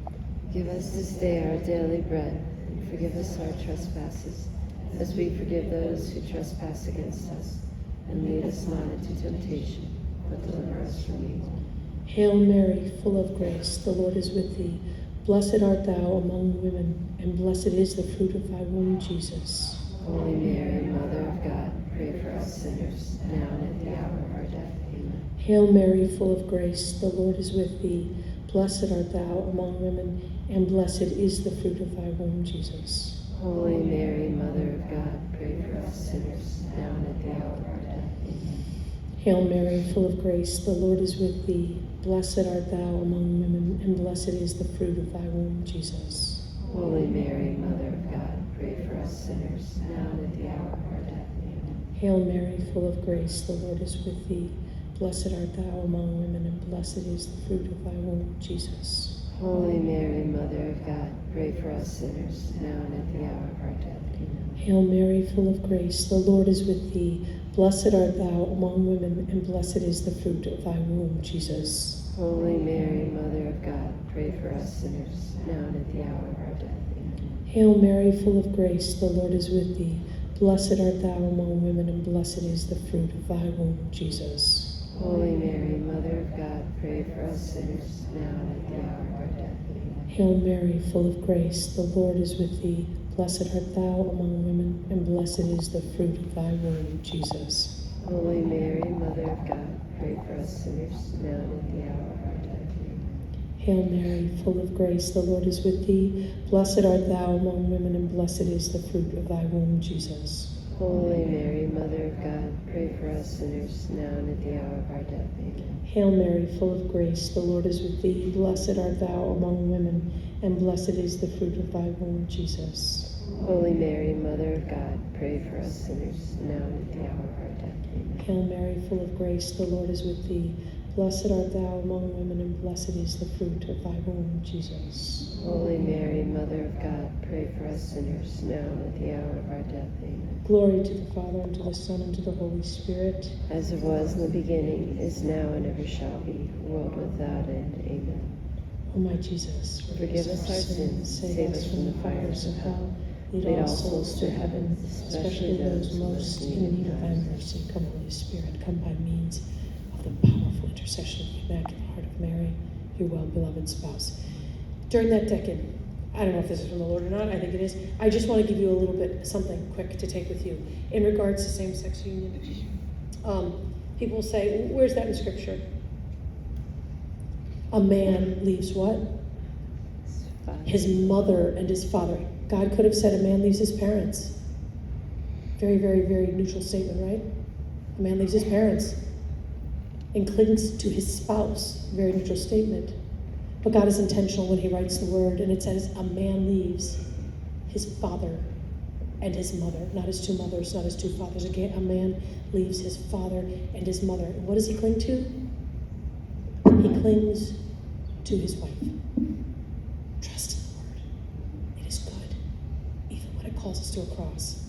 Give us this day our daily bread, and forgive us our trespasses, as we forgive those who trespass against us. And lead us not into temptation, but deliver us from evil. Hail Mary, full of grace, the Lord is with thee. Blessed art thou among women, and blessed is the fruit of thy womb, Jesus. Holy Mary, Mother of God, pray for us sinners, now and at the hour of our death. Amen. Hail Mary, full of grace, the Lord is with thee. Blessed art thou among women, and blessed is the fruit of thy womb, Jesus. Holy Mary, Mother of God, pray for us sinners, now and at the hour of our death. Amen. Hail Mary, full of grace, the Lord is with thee. Blessed art thou among women, and blessed is the fruit of thy womb, Jesus. Holy Mary, Mother of God, pray for us sinners, now and at the hour of our death. Amen. Hail Mary, full of grace, the Lord is with thee. Blessed art thou among women, and blessed is the fruit of thy womb, Jesus. Holy Mary, Mother of God, pray for us sinners, now and at the hour of our death. Amen. Hail Mary, full of grace, the Lord is with thee. Blessed art thou among women, and blessed is the fruit of thy womb, Jesus. Holy Mary, Mother of God, pray for us sinners, now and at the hour of our death. Amen. Hail Mary, full of grace, the Lord is with thee. Blessed art thou among women, and blessed is the fruit of thy womb, Jesus. Holy Mary, Mother of God, pray for us sinners, now and at the hour of our death. Amen. Hail Mary, full of grace, the Lord is with thee. Blessed art thou among women, and blessed is the fruit of thy womb, Jesus. Holy Mary, Mother of God, pray for us sinners, now and at the hour of our death. Amen. Hail Mary, full of grace, the Lord is with thee. Blessed art thou among women, and blessed is the fruit of thy womb, Jesus. Holy Mary, Mother of God, pray for us sinners, now and at the hour of our death. Amen. Hail Mary, full of grace, the Lord is with thee. Blessed art thou among women, and blessed is the fruit of thy womb, Jesus. Holy Mary, Mother of God, pray for us sinners, now and at the hour of our death. Amen. Hail Mary, full of grace, the Lord is with thee. Blessed art thou among women, and blessed is the fruit of thy womb, Jesus. Holy Mary, Mother of God, pray for us sinners, now and at the hour of our death. Amen. Glory to the Father, and to the Son, and to the Holy Spirit. As it was in the beginning, is now, and ever shall be, world without end. Amen. O my Jesus, Forgive us our sins, save us from the fires of hell. Lead all souls to heaven, especially those most in need of thy mercy. Come, Holy Spirit, come by means of the powerful intercession of the Immaculate Heart of Mary, your well-beloved spouse. During that decade, I don't know if this is from the Lord or not, I think it is, I just want to give you a little bit, something quick to take with you in regards to same-sex union. People say, where's that in Scripture? A man leaves what? His mother and his father. God could have said a man leaves his parents. Very, very, very neutral statement, right? A man leaves his parents and clings to his spouse. Very neutral statement. But God is intentional when he writes the word, and it says a man leaves his father and his mother. Not his two mothers, not his two fathers. Again, a man leaves his father and his mother. And what does he cling to? He clings to his wife. Trust in the Lord. It is good, even when it calls us to a cross.